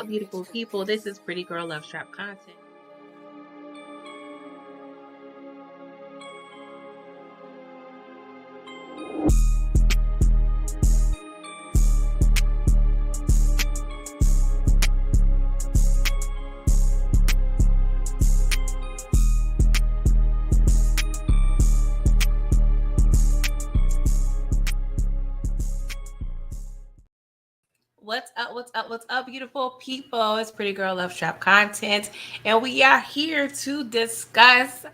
beautiful people? This is Pretty Girl Love Trap content. What's up, beautiful people? It's Pretty Girl Love Trap content, and we are here to discuss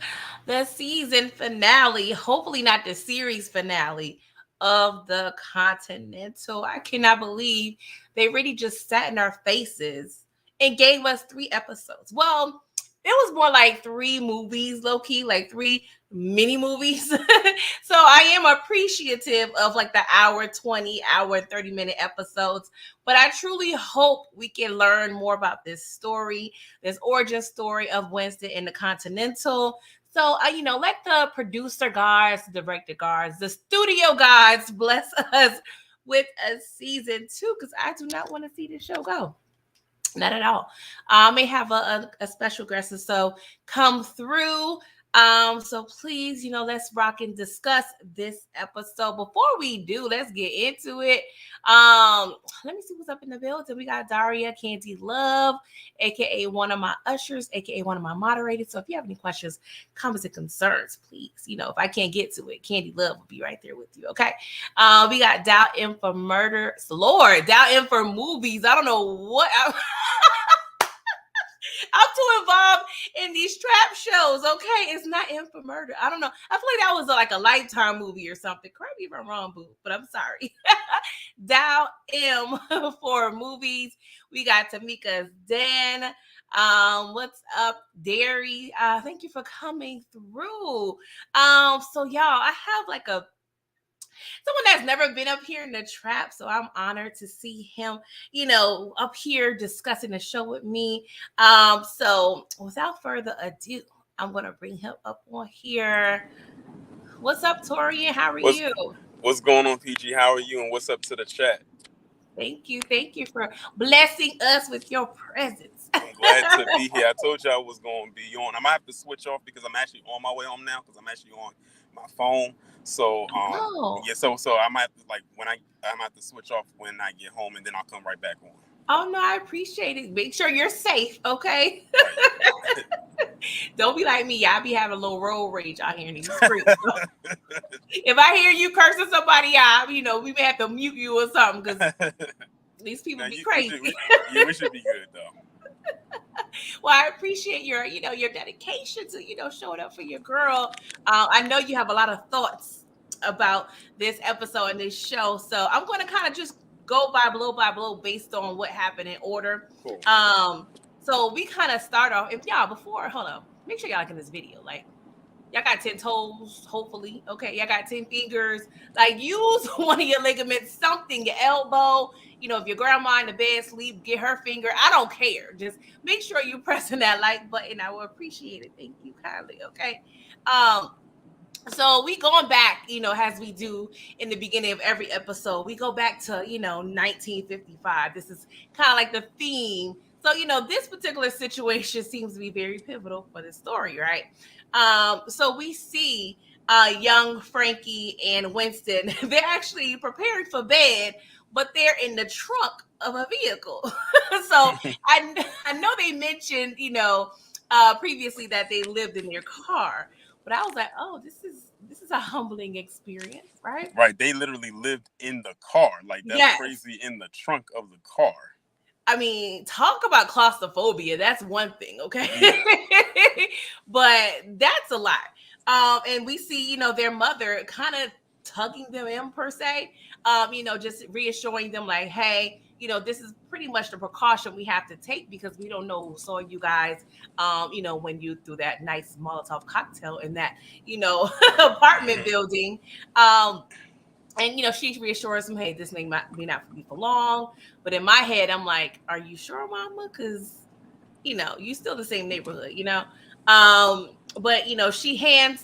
the season finale, hopefully not the series finale of the Continental. I cannot believe they really just sat in our faces and gave us 3 episodes. Well, it was more like 3 movies, low key, like 3 mini movies. So I am appreciative of like the hour 20, hour 30-minute episodes. But I truly hope we can learn more about this story, this origin story of Winston in the Continental. So, let the producer guys, the director guys, the studio guys bless us with a season 2, because I do not want to see this show go. Not at all. I may have a special guest or so come through. So please, let's rock and discuss this episode. Before we do, let's get into it. Let me see what's up in the building. We got Daria Candy Love, aka one of my ushers, aka one of my moderators. So if you have any questions, comments, and concerns, please, if I can't get to it, Candy Love will be right there with you. Okay. We got Dow in for murder. Lord, Dow in for movies. I don't know what. I'm too involved in these trap shows, okay? It's not in for murder. I don't know. I feel like that was like a Lifetime movie or something. Correct me if I'm wrong, boo, but I'm sorry. Dow M for movies. We got Tamika's Dan. What's up, Derry? Thank you for coming through. So y'all, I have like someone that's never been up here in the trap, so I'm honored to see him, up here discussing the show with me. So without further ado, I'm gonna bring him up on here. What's up, Torian? How are you? What's going on, PG? How are you? And what's up to the chat? Thank you for blessing us with your presence. I'm glad to be here. I told you I was going to be on. I might have to switch off because I'm actually on my way home now because I'm actually on my phone. So so I might have to, I might have to switch off when I get home, and then I'll come right back on. Oh no, I appreciate it. Make sure you're safe, okay? Right. Don't be like me. I be having a little road rage out here in these streets. So if I hear you cursing somebody out, we may have to mute you or something because these people be crazy. We should be good though. Well, I appreciate your dedication to, showing up for your girl. I know you have a lot of thoughts about this episode and this show. So I'm going to kind of just go by blow based on what happened in order. Cool. So we kind of start off, hold on, make sure y'all like in this video, like, y'all got 10 toes, hopefully. Okay, y'all got 10 fingers. Like, use one of your ligaments, something, your elbow. If your grandma in the bed sleep, get her finger. I don't care. Just make sure you're pressing that like button. I will appreciate it. Thank you kindly. Okay. So we going back, as we do in the beginning of every episode. We go back to, 1955. This is kind of like the theme. So, this particular situation seems to be very pivotal for the story, right? So we see young Frankie and Winston. They're actually preparing for bed, but they're in the trunk of a vehicle. So I know they mentioned, previously that they lived in their car, but I was like, oh, this is a humbling experience, right? Right. They literally lived in the car. Like, that's crazy, in the trunk of the car. I mean, talk about claustrophobia. That's one thing, okay? Yeah. But that's a lot. And we see, their mother kind of tugging them in, per se, just reassuring them like, hey, this is pretty much the precaution we have to take because we don't know who saw you guys, when you threw that nice Molotov cocktail in that, apartment building. And, she reassures him, hey, this may not be for long. But in my head, I'm like, are you sure, mama? Because, you still the same neighborhood, But, she hands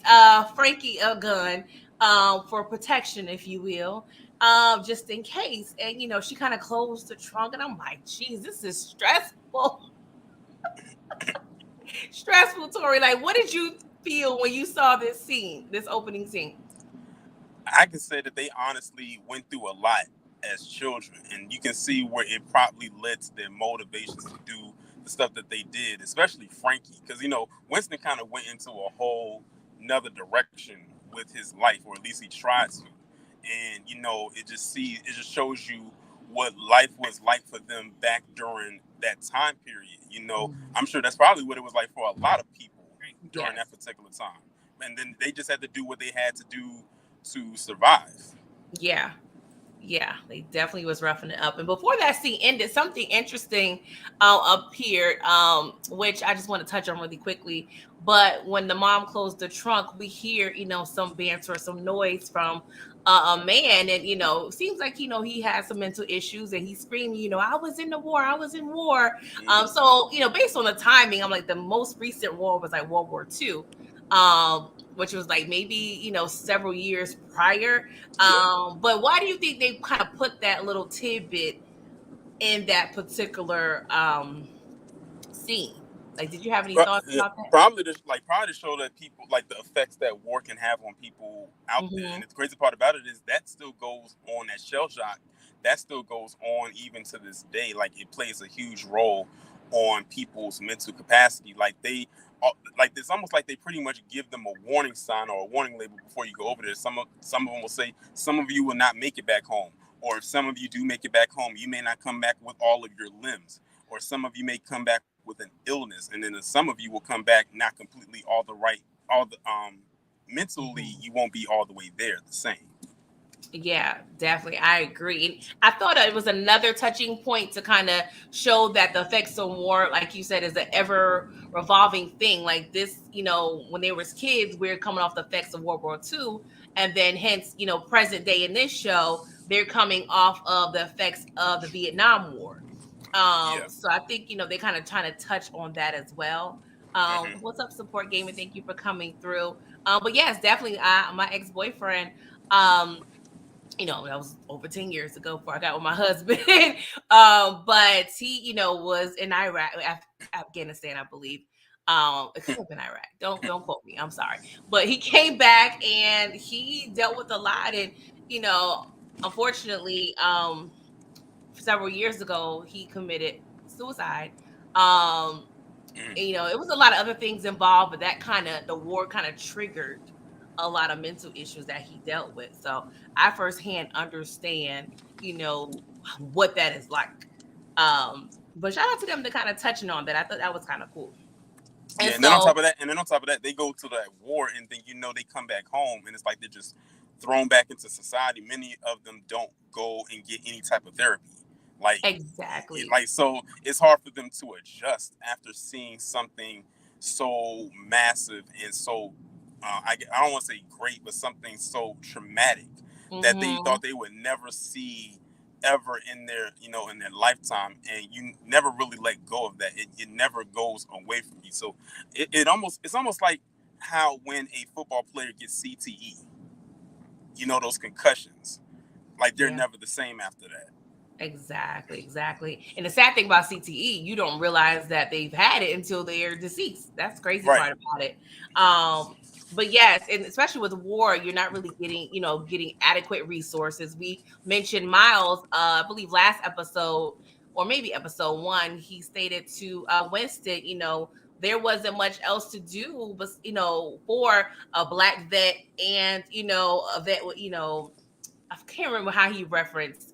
Frankie a gun for protection, if you will. just in case. And she kind of closed the trunk, and I'm like, geez, this is stressful. Stressful, Tori. Like, what did you feel when you saw this scene, this opening scene? I can say that they honestly went through a lot as children, and you can see where it probably led to their motivations to do the stuff that they did, especially Frankie, because Winston kind of went into a whole another direction with his life, or at least he tried to, and it just shows you what life was like for them back during that time period. I'm sure that's probably what it was like for a lot of people during that Yes. particular time, and then they just had to do what they had to do to survive. Yeah. Yeah, they definitely was roughing it up. And before that scene ended, something interesting appeared, which I just want to touch on really quickly. But when the mom closed the trunk, we hear, some banter, some noise from a man, and seems like he has some mental issues, and he's screaming, I was in the war, I was in war. So based on the timing, I'm like the most recent war was like World War II. Which was like maybe several years prior. Yeah. But why do you think they kind of put that little tidbit in that particular scene? Like, did you have any thoughts about that? Probably to show that people like the effects that war can have on people out there. Mm-hmm. And the crazy part about it is that still goes on. That shell shock, that still goes on even to this day. Like it plays a huge role on people's mental capacity. Like it's almost like they pretty much give them a warning sign or a warning label before you go over there. Some of them will say some of you will not make it back home, or if some of you do make it back home, you may not come back with all of your limbs, or some of you may come back with an illness, and then some of you will come back not completely all the mentally Mm-hmm. you won't be all the way there the same. Yeah, definitely. I agree. And I thought it was another touching point to kind of show that the effects of war, like you said, is an ever revolving thing. Like this, when they were kids, we're coming off the effects of World War II. And then hence, present day in this show, they're coming off of the effects of the Vietnam War. Yeah. So I think, they kind of trying to touch on that as well. What's up, Support Gaming? Thank you for coming through. But yes, definitely my ex-boyfriend, um, that was over 10 years ago before I got with my husband. But he, was in Iraq, Afghanistan, I believe. It could have been Iraq. Don't quote me. I'm sorry. But he came back and he dealt with a lot. And, you know, unfortunately, several years ago, he committed suicide. Um, and, it was a lot of other things involved, but the war kind of triggered a lot of mental issues that he dealt with. So I firsthand understand, what that is like. But shout out to them to kind of touching on that. I thought that was kind of cool. And Yeah, and then on so top of that, they go to that war, and then they come back home, and it's like they're just thrown back into society. Many of them don't go and get any type of therapy, like, exactly. so it's hard for them to adjust after seeing something so massive and so I don't want to say great, but something so traumatic that they Mm-hmm. thought they would never see ever in their in their lifetime, and you never really let go of that. It never goes away from you. So it's almost like how when a football player gets CTE, those concussions, like they're Yeah. never the same after that. Exactly, exactly. And the sad thing about CTE, you don't realize that they've had it until they're deceased. That's the crazy Right. part about it. But yes, and especially with war, you're not really getting adequate resources. We mentioned Miles, I believe last episode or maybe episode one, he stated to Winston, there wasn't much else to do, but for a black vet and a vet, I can't remember how he referenced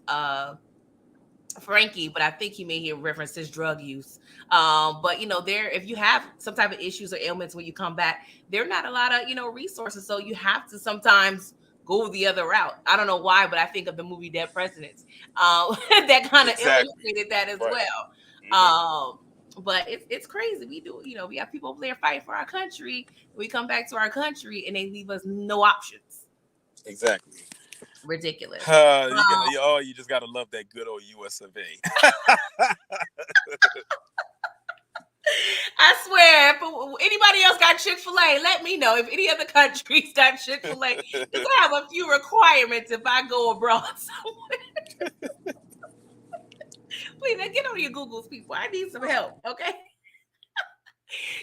Frankie, but I think he made here reference his drug use. But there, if you have some type of issues or ailments when you come back, there are not a lot of resources, so you have to sometimes go the other route. I don't know why, but I think of the movie Dead Presidents, that kind of Exactly. illustrated that as Right. well. Mm-hmm. But it's crazy. We do, we have people over there fighting for our country. We come back to our country and they leave us no options. Exactly. Ridiculous. You just gotta love that good old US of A. I swear, if anybody else got Chick-fil-A, let me know. If any other countries got Chick-fil-A, because I have a few requirements if I go abroad somewhere. Please, get on your Googles, people. I need some help, okay?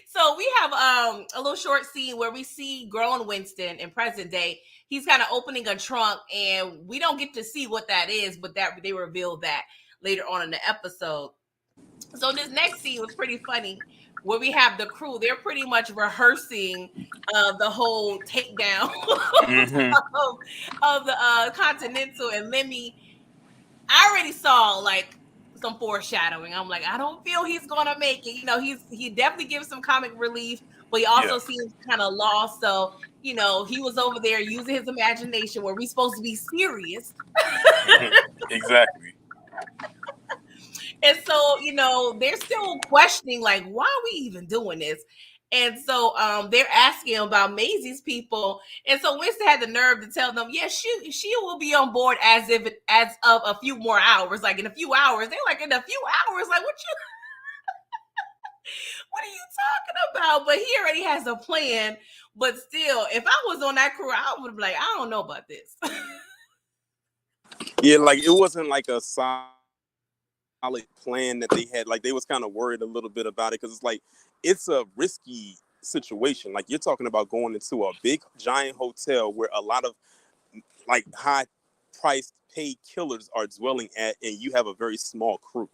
So we have a little short scene where we see grown Winston in present day. He's kind of opening a trunk, and we don't get to see what that is, but that they reveal that later on in the episode. So this next scene was pretty funny, where we have the crew. They're pretty much rehearsing the whole takedown Mm-hmm. of the Continental and Lemmy. I already saw like some foreshadowing. I'm like, I don't feel he's gonna make it. He definitely gives some comic relief, but he Yeah. also seems kind of lost. So, he was over there using his imagination where we supposed to be serious. Mm-hmm. Exactly. And so, they're still questioning, like, why are we even doing this? And so they're asking about Maisie's people. And so Winston had the nerve to tell them, yeah, she will be on board as of a few more hours. Like in a few hours. They're like, in a few hours, like what are you talking about? But he already has a plan. But still, if I was on that crew, I would be like, I don't know about this. Yeah, like it wasn't like a solid plan that they had. Like they was kind of worried a little bit about it because it's a risky situation. Like you're talking about going into a big giant hotel where a lot of like high priced paid killers are dwelling at, and you have a very small crew.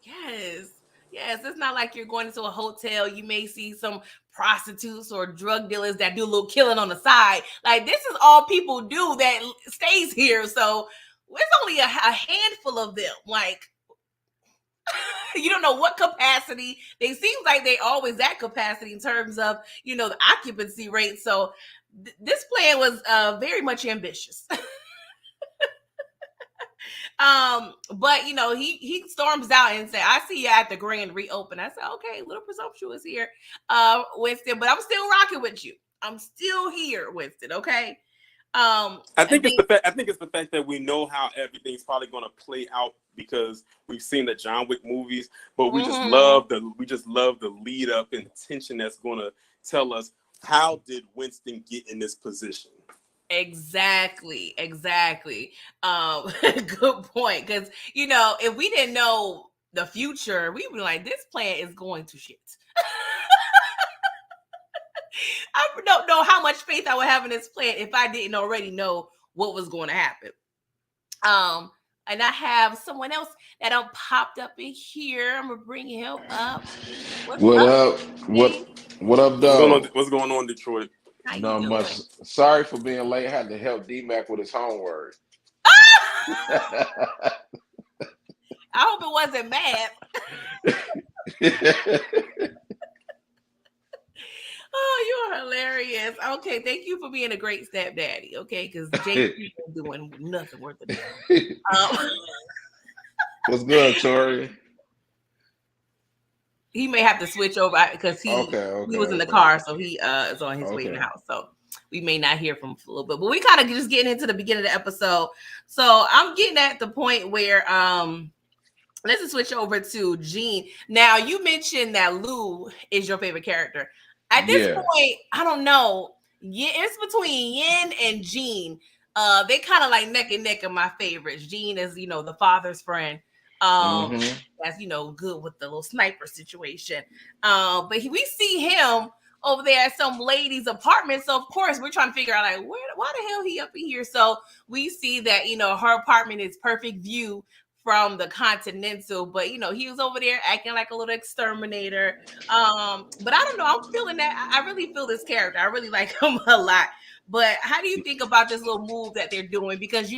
Yes. Yes. It's not like you're going into a hotel. You may see some prostitutes or drug dealers that do a little killing on the side. Like, this is all people do that stays here. So it's only a handful of them. Like, you don't know what capacity. They seem like they always at capacity in terms of, the occupancy rate. So this plan was very much ambitious. But he storms out and said, I see you at the grand reopen. I said, okay, little presumptuous here, Winston, but I'm still rocking with you. I'm still here, Winston, okay? And then, I think it's the fact that we know how everything's probably going to play out because we've seen the John Wick movies, but we just love the lead up and tension that's going to tell us how did Winston get in this position. exactly. Good point. Because if we didn't know the future, we would be like, this plan is going to shit. I don't know how much faith I would have in this plan if I didn't already know what was going to happen. And I have someone else that popped up in here. I'm gonna bring him up. What's What up, up? G? What up, dog? What's going on, Detroit? How you Not much. doing? Sorry for being late. I had to help D-Mac with his homework. I hope it wasn't mad. Oh, you're hilarious. Okay, thank you for being a great stepdaddy. Okay, because Jake isn't doing nothing worth a damn. What's good, Tori? He may have to switch over because he was in the car, so he is on his way in the house. So we may not hear from him for a little bit. But we kind of just getting into the beginning of the episode. So I'm getting at the point where let's just switch over to Jean. Now, you mentioned that Lou is your favorite character. At this point, I don't know. Yeah, it's between Yin and Jean. They kind of like neck and neck of my favorites. Jean is, the father's friend. That's good with the little sniper situation. But we see him over there at some lady's apartment. So of course we're trying to figure out like why the hell he up in here. So we see that her apartment is perfect view from the Continental, but he was over there acting like a little exterminator. But I don't know. I'm feeling that. I really feel this character. I really like him a lot. But how do you think about this little move that they're doing? Because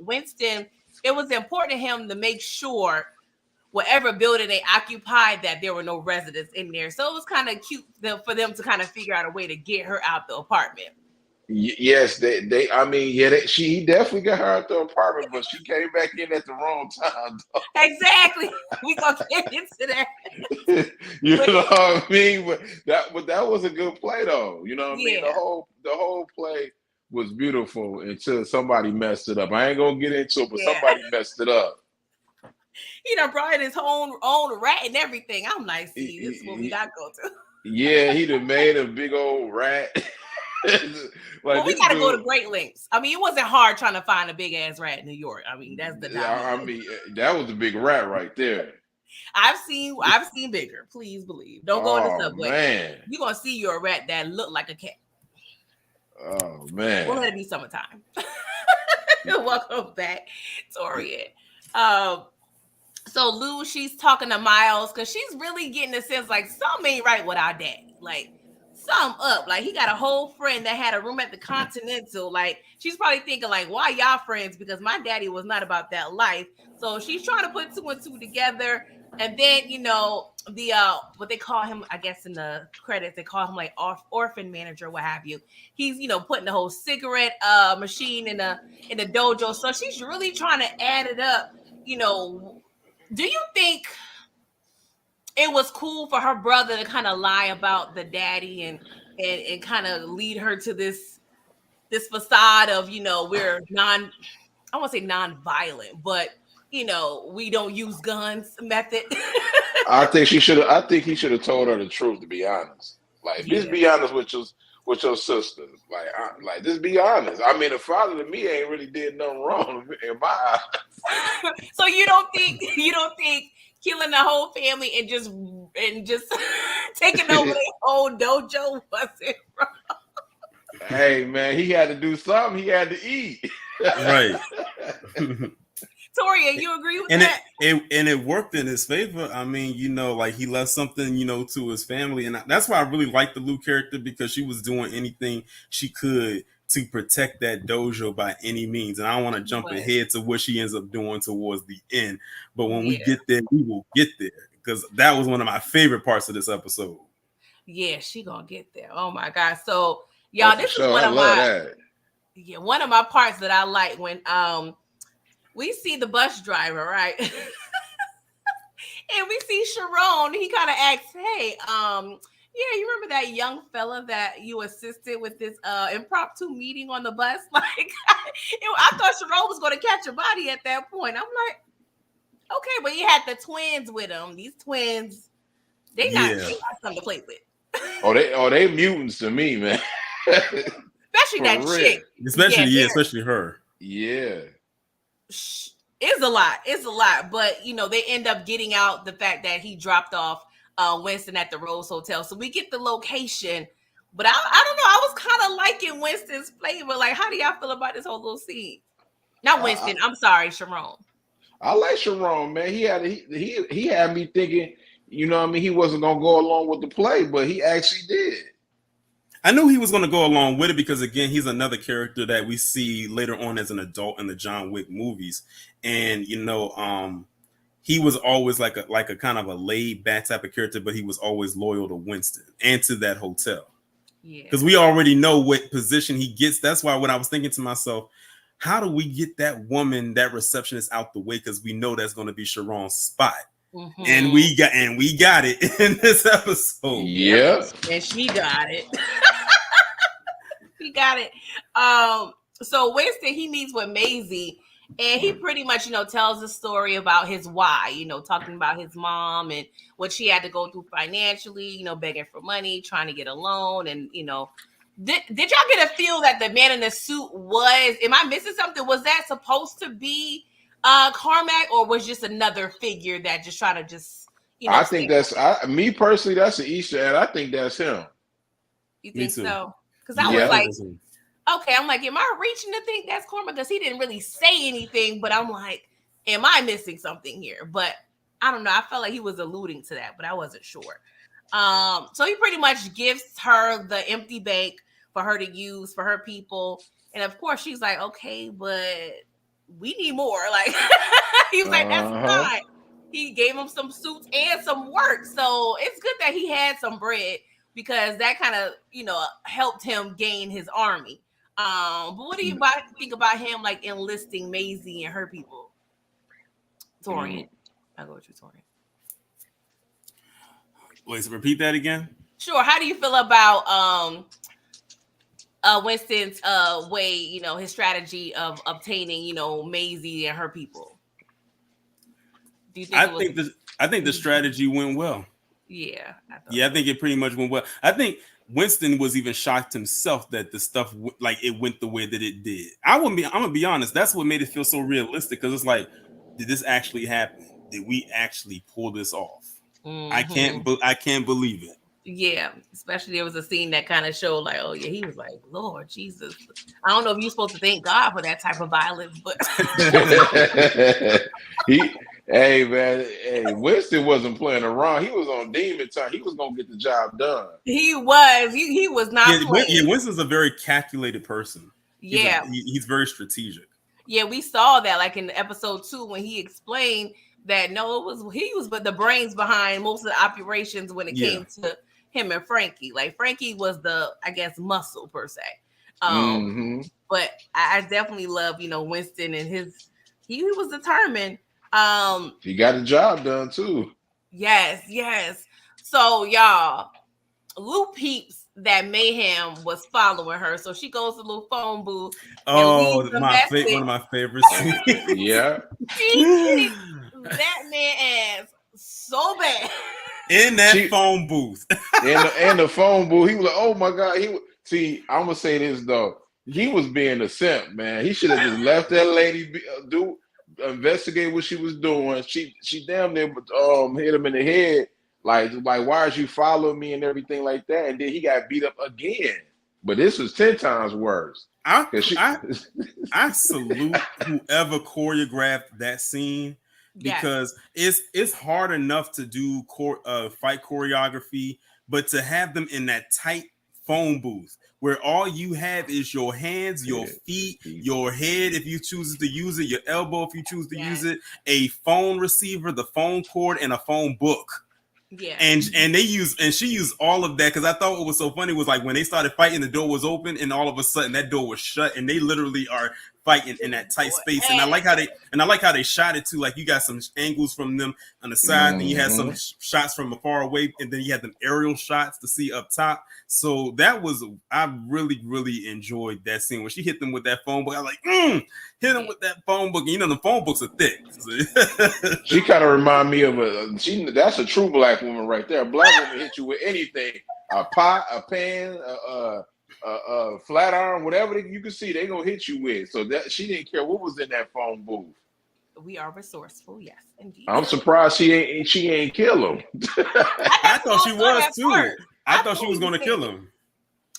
Winston, it was important to him to make sure whatever building they occupied that there were no residents in there. So it was kind of cute for them to kind of figure out a way to get her out the apartment. Yes, they. I mean, yeah, he definitely got her out the apartment, but she came back in at the wrong time. Exactly. We gonna get into that. You know what I mean? But that was a good play, though. You know what I mean? The whole play was beautiful until somebody messed it up. I ain't gonna get into it, but somebody messed it up. He done brought in his own rat and everything. I'm like, see, this is what we gotta go to. Yeah, he done made a big old rat. Well, Like we this gotta go dude. to great lengths. I mean, it wasn't hard trying to find a big ass rat in New York. I mean, that's the I diamond. mean, that was a big rat right there. I've seen bigger. Please believe. Don't go in the Oh subway. man. You're gonna see your rat that look like a cat. Oh We'll man. let it be summertime. Welcome back, Torian. Um, so Lou, she's talking to Miles because she's really getting the sense like something ain't right with our daddy. Like something up. Like he got a whole friend that had a room at the Continental. Like she's probably thinking like, why y'all friends? Because my daddy was not about that life. So she's trying to put two and two together. And then the what they call him, I guess in the credits they call him like orphan manager, what have you. He's putting the whole cigarette machine in the dojo. So she's really trying to add it up. You know, do you think it was cool for her brother to kind of lie about the daddy and kind of lead her to this facade of we're I won't say non-violent, but we don't use guns method. I think she should have. I think he should have told her the truth. To be honest, like just Yeah. be honest with your sister. Like just be honest. I mean, the father to me ain't really did nothing wrong in my eyes. So you don't think killing the whole family and just taking over their whole dojo wasn't wrong? Hey man, he had to do something. He had to eat. Right. Toria, you agree with And that? it worked in his favor. I mean, like he left something, to his family, and that's why I really liked the Lou character, because she was doing anything she could to protect that dojo by any means. And I don't want to jump But ahead to what she ends up doing towards the end, but when we yeah, get there, we will get there, because that was one of my favorite parts of this episode. yeah, she gonna get there. Oh my god! So Oh, y'all, for this is sure. I love that. one of my parts that I like when we see the bus driver, right? And we see Sharon. He kind of asks, "Hey, yeah, you remember that young fella that you assisted with this impromptu meeting on the bus?" Like, I thought Sharon was going to catch a body at that point. I'm like, okay, but he had the twins with him. These twins, Yeah, they got something to play with. They mutants to me, man. Especially For that real. chick. Yeah, especially her. Yeah. it's a lot. It's a lot. But they end up getting out the fact that he dropped off Winston at the Rose Hotel. So we get the location. But I don't know. I was kind of liking Winston's flavor. Like, how do y'all feel about this whole little scene? Not Winston. I'm sorry, Sharon. I like Sharon, man. He had me thinking, what I mean, he wasn't gonna go along with the play, but he actually did. I knew he was going to go along with it because, again, he's another character that we see later on as an adult in the John Wick movies, and he was always like a kind of a laid back type of character, but he was always loyal to Winston and to that hotel. Yeah. Because we already know what position he gets. That's why when I was thinking to myself, how do we get that woman, that receptionist, out the way? Because we know that's going to be Sharon's spot. Mm-hmm. And we got it in this episode. Yeah. And she got it. He got it. So Winston, he meets with Maisie, and he pretty much, tells the story about his why, talking about his mom and what she had to go through financially, begging for money, trying to get a loan. And, did y'all get a feel that the man in the suit am I missing something? Was that supposed to be Carmack, or was just another figure that just trying to just, I think me personally, that's an Easter egg. I think that's him. You think so? Because I Yeah. was like, okay, I'm like, am I reaching to think that's Cormac? Because he didn't really say anything, but I'm like, am I missing something here? But I don't know. I felt like he was alluding to that, but I wasn't sure. So he pretty much gives her the empty bank for her to use for her people. And of course, she's like, okay, but we need more. Like, he was like, that's fine. He gave him some suits and some work. So it's good that he had some bread, because that kind of, helped him gain his army. But what do you think about him, like, enlisting Maisie and her people? Torian. I'll go with you, Torian. Wait, so repeat that again? Sure. How do you feel about Winston's way, his strategy of obtaining, Maisie and her people? Do you think it was? I think the strategy went well. Yeah, I think it pretty much went well. I think Winston was even shocked himself that the stuff like it went the way that it did. I'm gonna be honest. That's what made it feel so realistic because it's like, did this actually happen? Did we actually pull this off? I can't believe it. Yeah, especially there was a scene that kind of showed like, oh yeah, he was like, Lord Jesus. I don't know if you're supposed to thank God for that type of violence, but hey man, hey, Winston wasn't playing around. He was on demon time. He was gonna get the job done. He was not playing. Yeah, Winston's a very calculated person. He's very strategic. Yeah, we saw that like in episode 2 when he explained that he was but the brains behind most of the operations when it came to him and Frankie. Like Frankie was the, I guess, muscle per se. But I definitely love, Winston and he was determined. He got the job done too. Yes. So y'all, Lou peeps that Mayhem was following her, so she goes to the little phone booth. Oh, one of my favorite scenes. Yeah, she kicked that man ass so bad in that phone booth. and the phone booth. He was like, "Oh my god!" See, I'm gonna say this though. He was being a simp, man. He should have just left that lady investigate what she was doing. She damn near hit him in the head. Like why is you following me and everything like that? And then he got beat up again. But this was 10 times worse. I salute whoever choreographed that scene because it's hard enough to do fight choreography, but to have them in that tight phone booth where all you have is your hands, your feet, your head if you choose to use it, your elbow if you choose to use it, a phone receiver, the phone cord, and a phone book. Yeah, and she used all of that because I thought what was so funny was like when they started fighting, the door was open, and all of a sudden that door was shut, and they literally are fighting in that tight space. And I like how they shot it too. Like you got some angles from them on the side, then you had some shots from afar away, and then you had them aerial shots to see up top. So I really, really enjoyed that scene when she hit them with that phone book. I was like, hit them with that phone book. And the phone books are thick. She kind of remind me of that's a true black woman right there. A black woman hit you with anything, a pot, a pan, a flat iron, whatever you can see, they gonna hit you with. So that she didn't care what was in that phone booth. We are resourceful, yes, indeed. I'm surprised she ain't kill him. I thought she was too. I thought she was gonna kill him.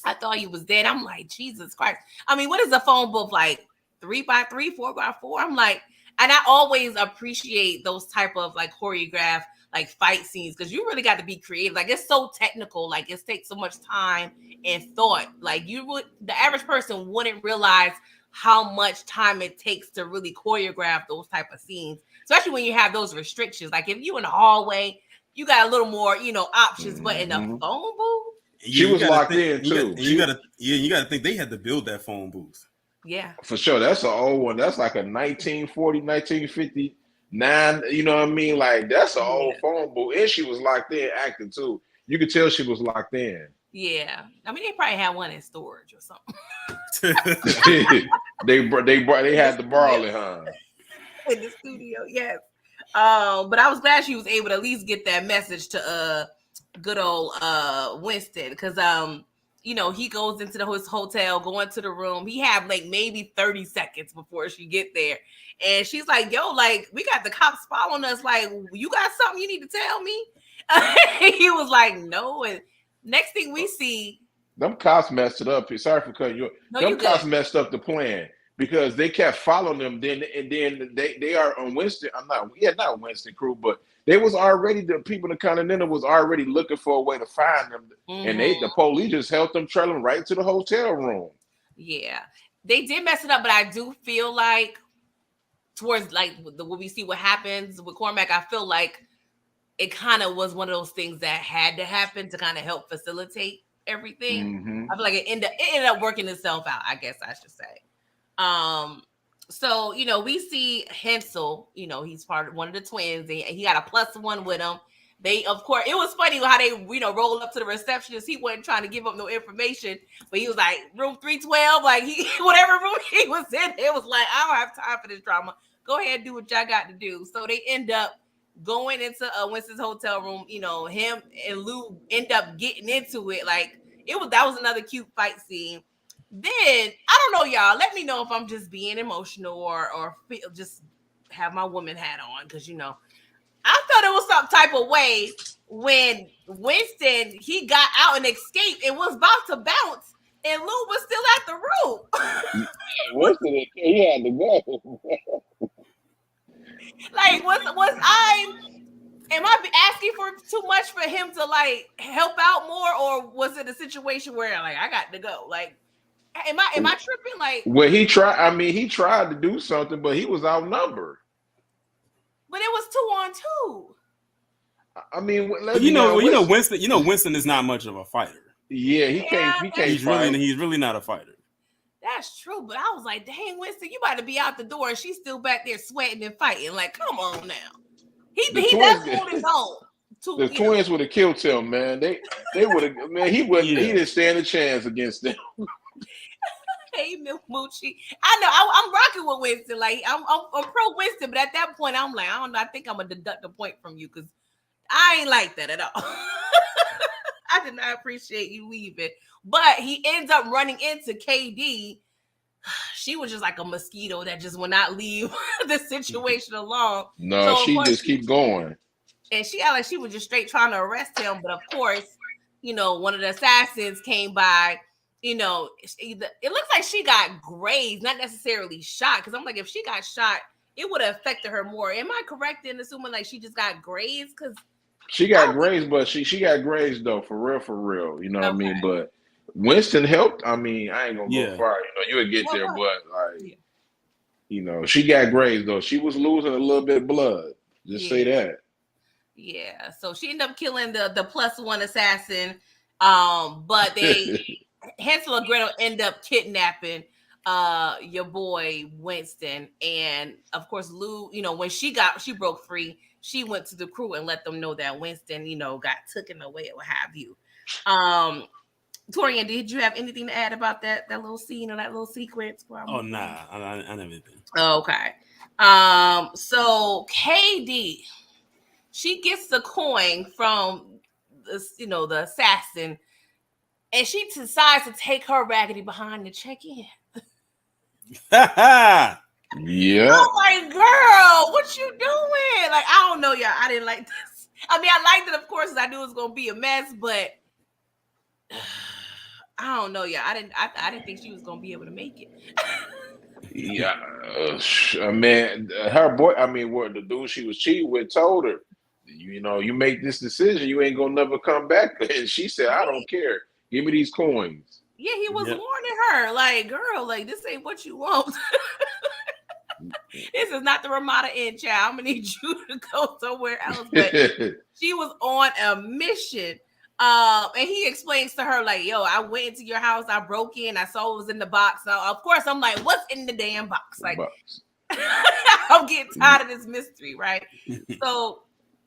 I thought he was dead. I'm like, Jesus Christ. I mean, what is a phone booth like? 3x3, 4x4? I'm like, and I always appreciate those type of like choreographed like fight scenes because you really got to be creative. Like it's so technical. Like it takes so much time and thought. Like the average person wouldn't realize how much time it takes to really choreograph those type of scenes, especially when you have those restrictions. Like if you in the hallway, you got a little more, options. But in the phone booth, she was locked in too. You gotta think they had to build that phone booth. Yeah, for sure. That's an old one. That's like a 1940, 1959. You know what I mean? Like that's an old phone booth, and she was locked in acting too. You could tell she was locked in. Yeah, I mean they probably had one in storage or something. they had to borrow it, huh? In the studio, yes. But I was glad she was able to at least get that message to good old Winston because he goes into his hotel, go into the room. He have like maybe 30 seconds before she get there. And she's like, yo, like, we got the cops following us. Like, you got something you need to tell me? He was like, no. And next thing we see. Them cops messed it up. Sorry for cutting you. No, them cops messed up the plan because they kept following them. Then they are on Winston. Not Winston crew, but they was already, the people in the Continental was already looking for a way to find them. And the police just helped them trail them right to the hotel room. Yeah. They did mess it up, but I do feel like towards like when we see what happens with Cormac, I feel like it kind of was one of those things that had to happen to kind of help facilitate everything. I feel like it ended up working itself out, I guess I should say. So, we see Hensel, he's one of the twins, and he got a +1 with him. They, of course, it was funny how they, rolled up to the receptionist. He wasn't trying to give up no information, but he was like, room 312, like whatever room he was in, it was like, I don't have time for this drama. Go ahead and do what y'all got to do. So they end up going into Winston's hotel room. Him and Lou end up getting into it. Like that was another cute fight scene. Then I don't know, y'all. Let me know if I'm just being emotional or just have my woman hat on, because I thought it was some type of way when Winston he got out and escaped and was about to bounce, and Lou was still at the room. Winston, he had to go. Like, am I asking for too much for him to like help out more, or was it a situation where like I got to go? Like, am I tripping? Like, Well, he tried. I mean, he tried to do something, but he was outnumbered. but it was 2-on-2. I mean, let's But be honest. Winston is not much of a fighter. Yeah, he can't. He can't fight. He's really not a fighter. That's true, but I was like, dang, Winston, you about to be out the door, and she's still back there sweating and fighting. Like, come on now. He does hold his own. The twins would have killed him, man. They would have. Man, he wouldn't. Yeah. He didn't stand a chance against them. Hey, Moochie. I know I'm rocking with Winston. Like, I'm pro Winston, but at that point, I'm like, I don't know. I think I'm gonna deduct a point from you because I ain't like that at all. I did not appreciate you leaving. But he ends up running into KD. She was just like a mosquito that just would not leave the situation alone. No, so she just keep going. And she like she was just straight trying to arrest him. But of course, one of the assassins came by. It looks like she got grazed, not necessarily shot. Because I'm like, if she got shot, it would have affected her more. Am I correct in assuming like she just got grazed? Because she got grazed, but she got grazed though, for real. You know what I mean? But Winston helped. I mean, I ain't gonna go far. You would get there, but like, she got grazed though. She was losing a little bit of blood. Just say that. Yeah. So she ended up killing the +1 assassin. But Hansel and Gretel end up kidnapping your boy Winston, and of course Lou. When she broke free, she went to the crew and let them know that Winston, got taken away or what have you. Torian, did you have anything to add about that little scene or that little sequence? Oh, nah, I never did. Okay. So KD, she gets the coin from the assassin, and she decides to take her raggedy behind to check in. Yeah. I'm like, girl, what you doing? Like, I don't know, y'all. I didn't like this. I mean, I liked it, of course, I knew it was gonna be a mess, but I don't know, yeah. I didn't think she was gonna be able to make it. Yeah, man. Her boy. I mean, what the dude she was cheating with told her, you make this decision, you ain't gonna never come back. And she said, I don't care. Give me these coins. Yeah, he was warning her, like, girl, like this ain't what you want. This is not the Ramada Inn, child. I'm gonna need you to go somewhere else. But she was on a mission. And he explains to her, like, yo, I went into your house, I broke in, I saw it was in the box. So of course I'm like, what's in the damn box? Like, I'm getting tired of this mystery, right? So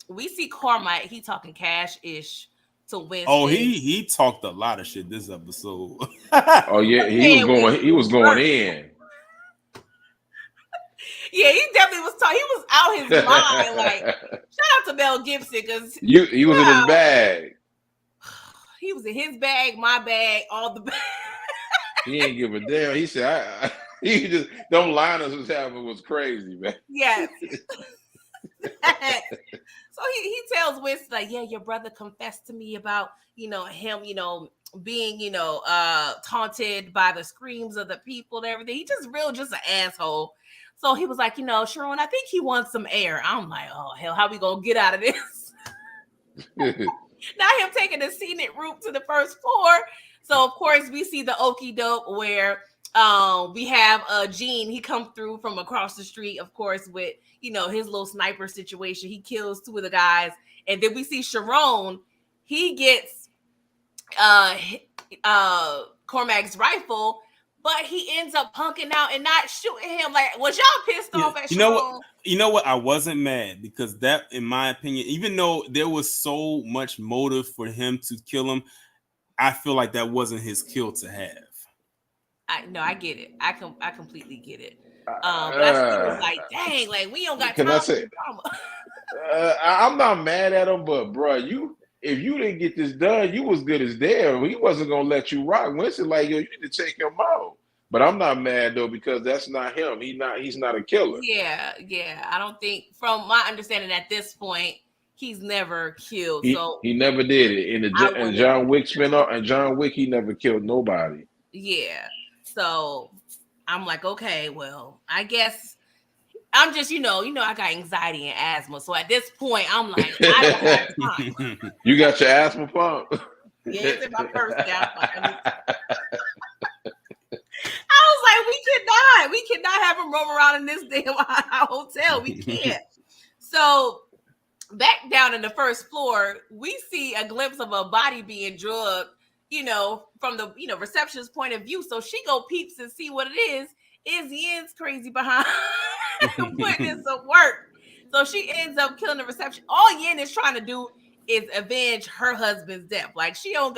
we see Carmike, he talking cash-ish to Winston. Oh, he talked a lot of shit this episode. Oh yeah, he was going in. Yeah, he definitely was talking. He was out his mind. Like, shout out to Mel Gibson, because he was in his bag. He was in his bag, my bag, all the bags. He ain't give a damn. He said, he just, them liners was having was crazy, man. Yes. So he tells Winston, like, yeah, your brother confessed to me about, him, being, taunted by the screams of the people and everything. He just an asshole. So he was like, Sharon, I think he wants some air. I'm like, oh, hell, how we going to get out of this? Now him taking the scenic route to the first floor. So, of course, we see the okie doke where we have Gene. He come through from across the street, of course, with, his little sniper situation. He kills 2 of the guys. And then we see Sharon. He gets Cormac's rifle, but he ends up punking out and not shooting him. Like, was y'all pissed off at Sharon? You know what? I wasn't mad, because that, in my opinion, even though there was so much motive for him to kill him, I feel like that wasn't his kill to have. I get it. I completely get it. But I still was like, dang, like we don't got time for drama. I'm not mad at him, but bro, if you didn't get this done, you was good as dead. He wasn't gonna let you rock. Winston, like, yo, you need to take him out. But I'm not mad though because that's not him. He's not a killer. Yeah. I don't think, from my understanding at this point, he's never killed. So He never did it in I the and wouldn't. John Wick spinoff. And John Wick, he never killed nobody. Yeah. So I'm like, okay, well, I guess I'm just, I got anxiety and asthma. So at this point, I'm like, I don't have time. You got your asthma pump? Yeah, it's in my purse now. I was like, we cannot have him roam around in this damn hotel. We can't. So back down in the first floor, we see a glimpse of a body being drugged, from the receptionist's point of view. So she go peeps and see what it is. Is Yen's crazy behind putting in some work. So she ends up killing the reception. All Yen is trying to do is avenge her husband's death. Like she don't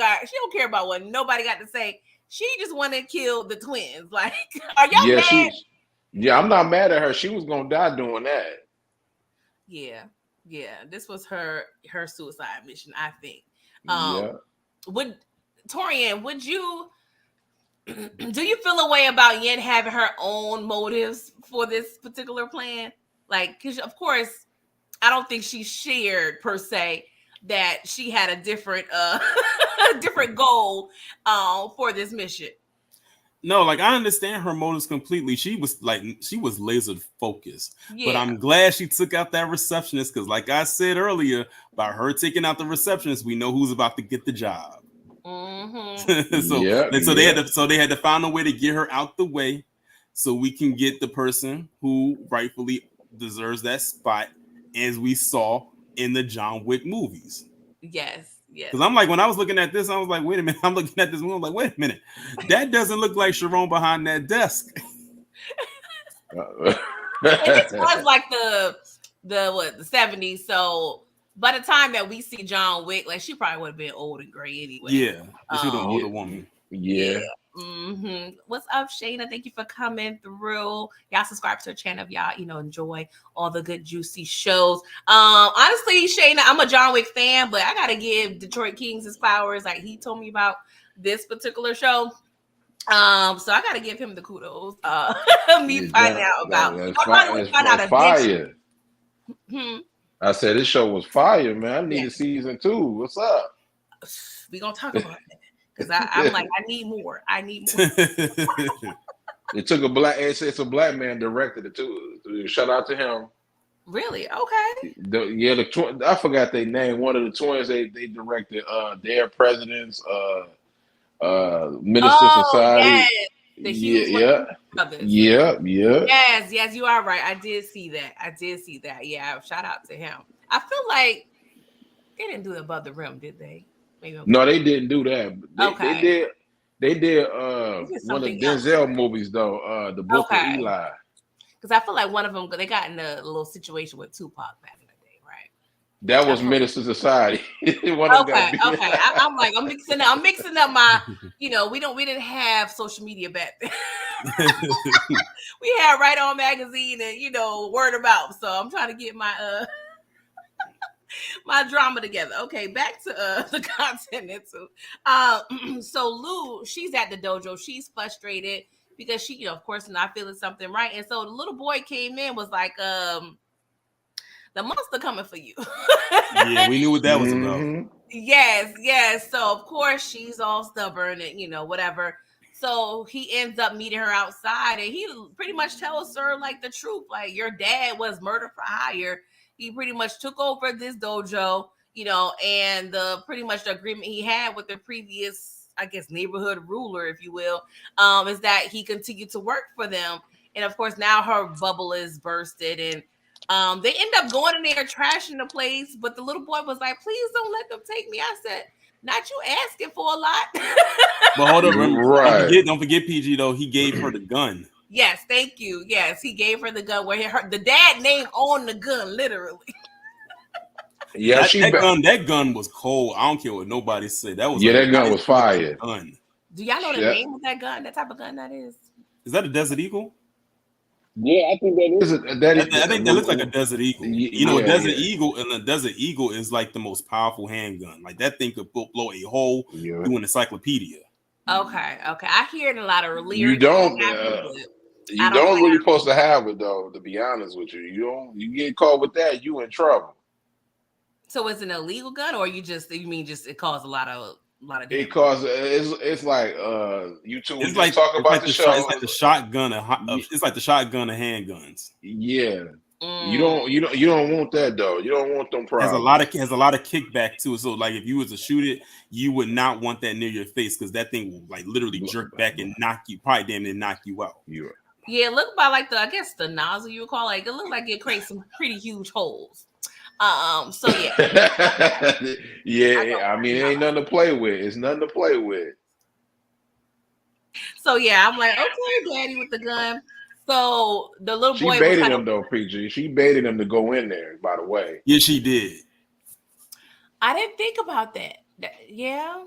care about what nobody got to say. She just want to kill the twins. Like, are y'all mad? I'm not mad at her. She was gonna die doing that. Yeah. This was her suicide mission, I think. Torian, would you do you feel a way about Yen having her own motives for this particular plan? Like, because of course, I don't think she shared per se that she had a different different goal for this mission. No, like I understand her motives completely. She was laser focused. Yeah. But I'm glad she took out that receptionist because, like I said earlier, by her taking out the receptionist, we know who's about to get the job. Mm-hmm. So they had to find a way to get her out the way, so we can get the person who rightfully deserves that spot, as we saw in the John Wick movies. Yes. Because I'm like, when I was looking at this, I was like, wait a minute. I'm looking at this movie, I'm like, wait a minute. That doesn't look like Sharon behind that desk. And this was like the 70s. So by the time that we see John Wick, like she probably would have been old and gray anyway. Yeah. She was an older woman. Yeah. Mm-hmm. What's up, Shayna? Thank you for coming through. Y'all subscribe to our channel if y'all, enjoy all the good juicy shows. Honestly, Shayna, I'm a John Wick fan, but I gotta give Detroit Kings his flowers. Like he told me about this particular show. So I gotta give him the kudos. Finding out about fire. I said this show was fire, man. I need a season 2. What's up? We gonna talk about that. Because I'm like, I need more. It took a black. It's a black man directed it too. Shout out to him. Really? Okay. The I forgot their name. One of the twins. They directed Their Presidents, Minister Society. Yes. Yes, you are right. I did see that. Yeah, shout out to him. I feel like they didn't do Above the Rim, did they? No, they didn't do that. They did one of Denzel movies though, The Book of Eli. Because I feel like one of them, they got in a little situation with Tupac back in the day, right? That was Minister Society. Okay. I'm like, I'm mixing up my, we didn't have social media back then. We had Right On Magazine and Word About. So I'm trying to get my my drama together. Okay, back to the Continental. So Lou, she's at the dojo. She's frustrated because she, of course, not feeling something right. And so the little boy came in, was like, the monster coming for you. Yeah, we knew what that was about. Yes. So of course she's all stubborn and whatever. So he ends up meeting her outside, and he pretty much tells her like the truth, like your dad was murder for hire. He pretty much took over this dojo, and pretty much the agreement he had with the previous, I guess, neighborhood ruler, if you will, is that he continued to work for them. And of course, now her bubble is bursted, and they end up going in there trashing the place. But the little boy was like, "Please don't let them take me." I said, "Not you asking for a lot." But hold on, right? Don't forget, PG though. He gave her the gun. Yes, thank you. Yes, he gave her the gun where the dad name on the gun, literally. Yeah, that gun was cold. I don't care what nobody said. That was that gun was fire. Do y'all know the name of that gun? That type of gun that is? Is that a Desert Eagle? Yeah, I think that is I think that looks like a Desert Eagle. You know, a yeah, Desert Eagle, and a Desert Eagle is like the most powerful handgun. Like that thing could blow a hole yeah. through an encyclopedia. Okay, okay. I hear it in a lot of You lyrics what don't happened, but I you don't don't think really supposed to have it though. To be honest with you, you get caught with that, you in trouble. so. It's an illegal gun, or you mean just it caused a lot of It damage? causes it's like you two were It's just like talking about the it's like shows. the shotgun Yeah, it's like the shotgun of handguns. yeah. Mm. You don't want that though. You don't want them problems. Has a lot of kickback to it. So like if you was to shoot it, you would not want that near your face because that thing will like literally jerk back and knock you, probably damn near knock you out. You Yeah, it looked about like I guess the nozzle you would call like it looked like it creates some pretty huge holes. So yeah, yeah, I mean it ain't nothing to play with. It's nothing to play with. so yeah, I'm like, okay, daddy with the gun. So the little She boy was baited trying him to. though, PG. She baited him to go in there, by the way. Yeah, she did. I didn't think about that. Yeah.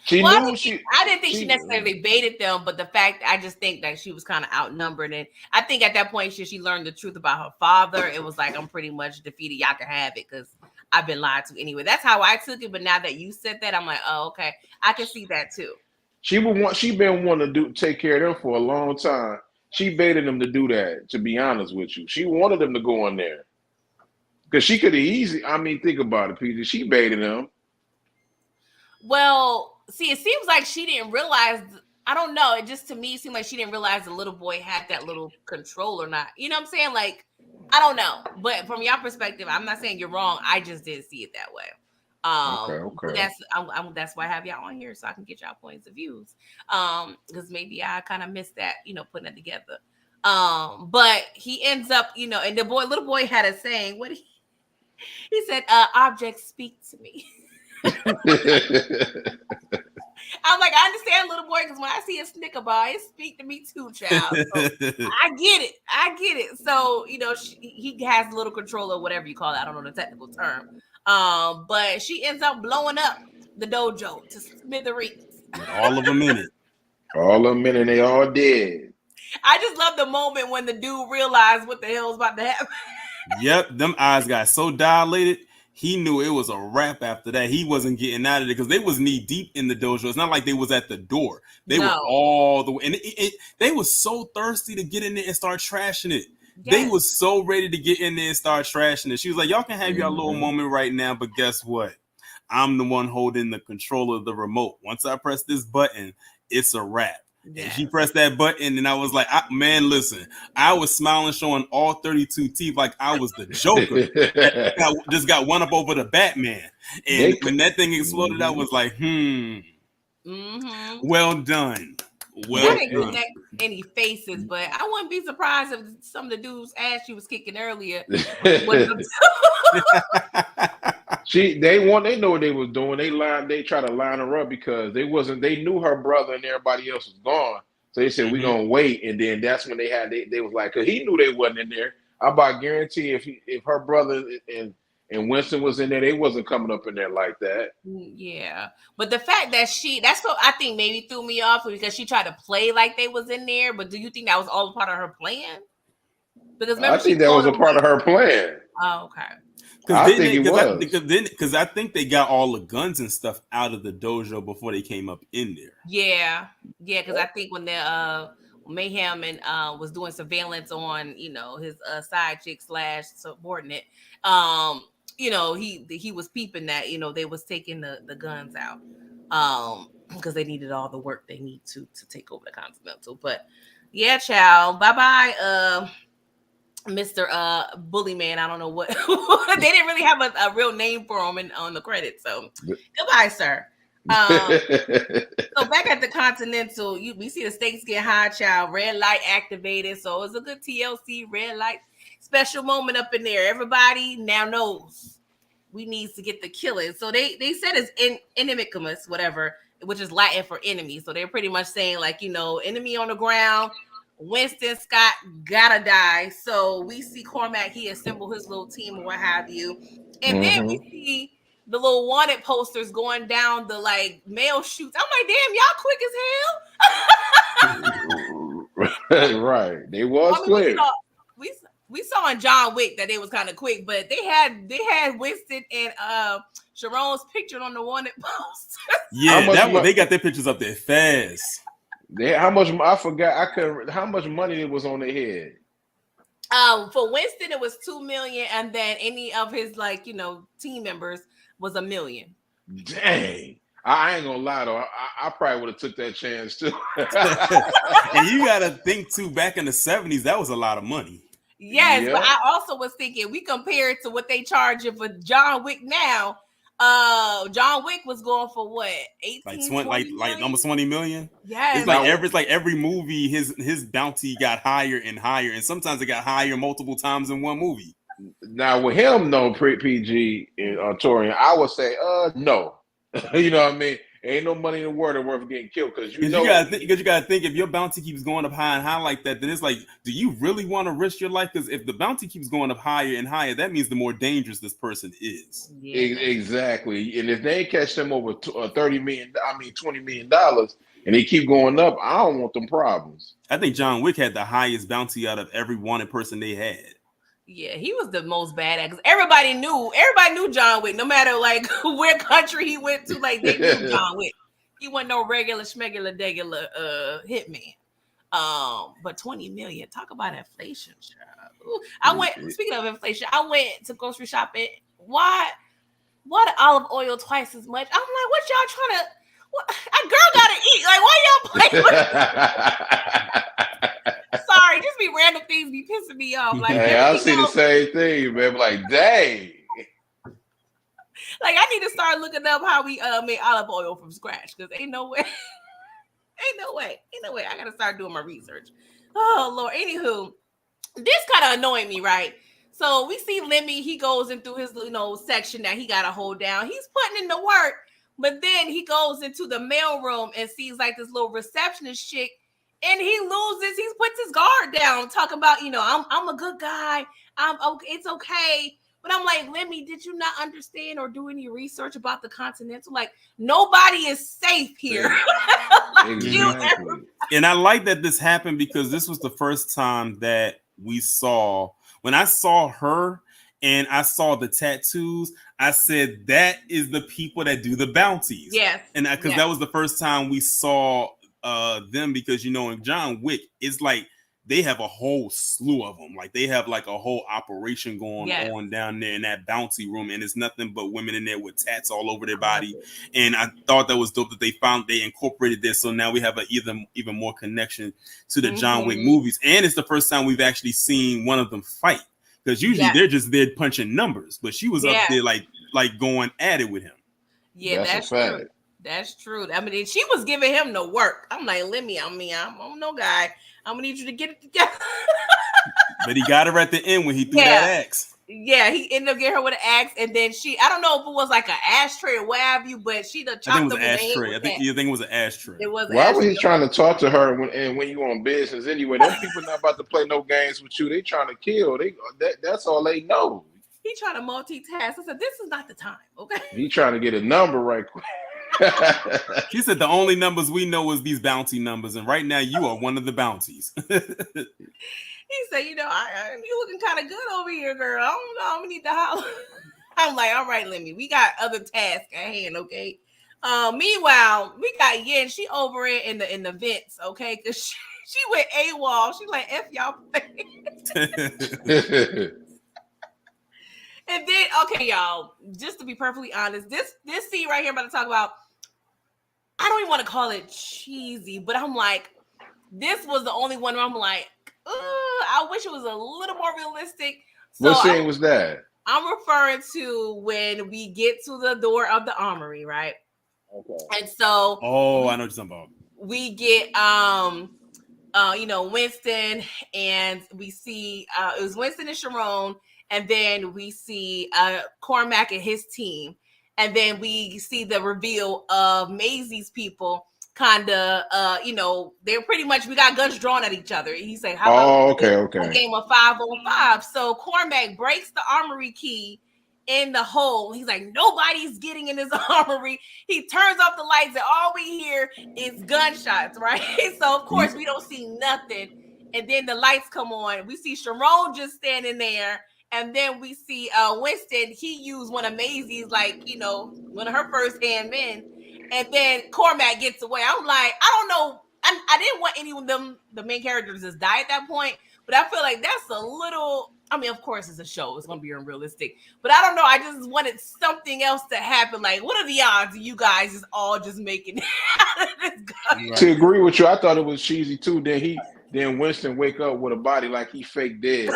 She Well, knew I didn't think she she necessarily baited them, but the fact I just think that she was kind of outnumbered, and I think at that point she learned the truth about her father. It was like I'm pretty much defeated. Y'all can have it because I've been lied to anyway. That's how I took it. But now that you said that, I'm like, oh, okay, I can see that too. she been wanting to take care of them for a long time. She baited him to do that, to be honest with you. She wanted him to go in there. Because she could have easily, I mean, think about it, PG. She baited him. Well, see, it seems like she didn't realize. I don't know. It just to me seemed like she didn't realize the little boy had that little control or not. You know what I'm saying? Like, I don't know. But from your perspective, I'm not saying you're wrong. I just didn't see it that way. But Okay. that's why I have y'all on here so I can get y'all points of views. Because maybe I kind of missed that, putting it together. But he ends up, and the little boy had a saying. He said, "Objects speak to me." I'm like, I understand, little boy, because when I see a Snicker bar, it speak to me too, child. So I get it. So he has a little control or whatever you call it. I don't know the technical term. But she ends up blowing up the dojo to smithereens. With all of them in it. All of them in, and they all dead. I just love the moment when the dude realized what the hell's about to happen. Yep, them eyes got so dilated. He knew it was a wrap after that. He wasn't getting out of it because they was knee deep in the dojo. It's not like they was at the door. They were all the way. And they was so thirsty to get in there and start trashing it. Yes. They was so ready to get in there and start trashing it. She was like, y'all can have your little moment right now, but guess what? I'm the one holding the control of the remote. Once I press this button, it's a wrap. Yeah. And she pressed that button, and I was like, man, listen, I was smiling, showing all 32 teeth like I was the Joker. Just got one up over the Batman. And when that thing exploded, I was like, well done. Well, I didn't connect any faces, but I wouldn't be surprised if some of the dudes' ass she was kicking earlier. They know what they was doing. They tried to line her up because they knew her brother and everybody else was gone. So they said, we're gonna wait, and then that's when they was like, because he knew they wasn't in there. I about guarantee if her brother and Winston was in there, they wasn't coming up in there like that. Yeah. But the fact that that's what I think maybe threw me off because she tried to play like they was in there. But do you think that was all a part of her plan? Because I think that was a part of her plan. Oh, okay. Because I think they got all the guns and stuff out of the dojo before they came up in there. Yeah. Because I think when the Mayhem and was doing surveillance on his side chick / subordinate, he was peeping that they was taking the guns out because they needed all the work they need to take over the Continental. But yeah, child, bye Mr. Bully Man. I don't know what they didn't really have a real name for him on the credits. So goodbye, sir. So back at the Continental, we see the stakes get high, child. Red light activated. So it's a good TLC red light special moment up in there. Everybody now knows we need to get the killing. So they said it's inimicus, whatever, which is Latin for enemy. So they're pretty much saying like, enemy on the ground. Winston Scott gotta die. So we see Cormac, he assembled his little team or what have you. And then we see the little wanted posters going down the mail shoots. I'm like, damn, y'all quick as hell. Right. They was quick. we saw in John Wick that they was kind of quick, but they had Winston and Sharon's picture on the wanted post. Yeah, they got their pictures up there fast. How much? I forgot. I couldn't. How much money it was on their head? For Winston, it was $2 million, and then any of his team members was $1 million. Dang. I ain't gonna lie though. I probably would have took that chance too. And you gotta think too. Back in the 70s, that was a lot of money. Yes, but I also was thinking we compare it to what they charging for John Wick now. John Wick was going for what, 18, like almost 20 million. Yeah, it's like every movie, his bounty got higher and higher, and sometimes it got higher multiple times in one movie. Now with him, no PG and Torian, I would say, no. You know what I mean? Ain't no money in the world worth getting killed because you gotta think if your bounty keeps going up high and high like that, then it's like, do you really want to risk your life? Because if the bounty keeps going up higher and higher, that means the more dangerous this person is. Yeah. Exactly. And if they catch them over $20 million, and they keep going up, I don't want them problems. I think John Wick had the highest bounty out of every wanted person they had. Yeah, he was the most badass because everybody knew John Wick, no matter like where country he went to, like they knew John Wick. He wasn't no regular degular hitman. But 20 million, talk about inflation, child. Speaking of inflation, I went to grocery shopping. Why the olive oil twice as much? I'm like, what y'all trying to? A girl gotta eat. Like, why y'all playing with? Sorry, just be random things be pissing me off. Like, hey, I see the same thing, man. Like, dang. Like, I need to start looking up how we make olive oil from scratch because ain't no way. Ain't no way. I gotta start doing my research. Oh Lord. Anywho, this kind of annoying me, right? So we see Lemmy. He goes into his section that he gotta hold down. He's putting in the work, but then he goes into the mail room and sees like this little receptionist chick. And he puts his guard down, talking about, I'm a good guy. I'm okay. It's okay. But I'm like, Lemmy, did you not understand or do any research about the Continental? Like, nobody is safe here. Exactly. And I like that this happened because this was the first time that when I saw her and I saw the tattoos, I said, that is the people that do the bounties. Yes. And because that was the first time we saw them, because in John Wick, it's like they have a whole slew of them. Like they have like a whole operation going on down there in that bounty room, and it's nothing but women in there with tats all over their body. And I thought that was dope that they incorporated this, so now we have an even more connection to the John Wick movies. And it's the first time we've actually seen one of them fight, because usually they're just there punching numbers, but she was up there like going at it with him. Yeah, that's true. That's true. I mean, she was giving him the work. I'm like, Lemmy, I'm no guy. I'm gonna need you to get it together. But he got her at the end when he threw that axe. Yeah, he ended up getting her with an axe, and then I don't know if it was like an ashtray or what have you, but she chopped him with an ashtray. I think it was an ashtray. It was. Why was he trying to talk to her when you on business anyway? Those people not about to play no games with you. They trying to kill. That's all they know. He trying to multitask. I said, this is not the time. Okay. He trying to get a number right quick. She said the only numbers we know is these bounty numbers, and right now you are one of the bounties. He said, you looking kind of good over here, girl. I don't know. We need to holler. I'm like, all right, Lemmy, we got other tasks at hand, okay? Meanwhile, we got Yen. She over it in the vents, okay? Because she went AWOL. She like, F y'all. And then, okay, y'all, just to be perfectly honest, this scene right here I'm about to talk about, I don't even want to call it cheesy, but I'm like, this was the only one where I'm like, I wish it was a little more realistic. So what scene was that? I'm referring to when we get to the door of the armory, right? Okay. And so, I know what you're talking about. We get Winston, and we see it was Winston and Sharon, and then we see Cormac and his team, and then we see the reveal of Maisie's people. Kind of, they're pretty much, we got guns drawn at each other. He's like, how about a game of 5-on-5? So Cormac breaks the armory key in the hole. He's like, nobody's getting in this armory. He turns off the lights, and all we hear is gunshots, right? So of course we don't see nothing and then the lights come on. We see Sharon just standing there, and then we see Winston. He used one of Maisie's, like, one of her first hand men, and then Cormac gets away. I'm like, I don't know. I didn't want any of them, the main characters, to die at that point, but I feel like that's a little. I mean, of course, it's a show. It's going to be unrealistic. But I don't know. I just wanted something else to happen. Like, what are the odds of you guys just all just making it out of this gun? To agree with you, I thought it was cheesy too. Then Winston wake up with a body like he fake dead.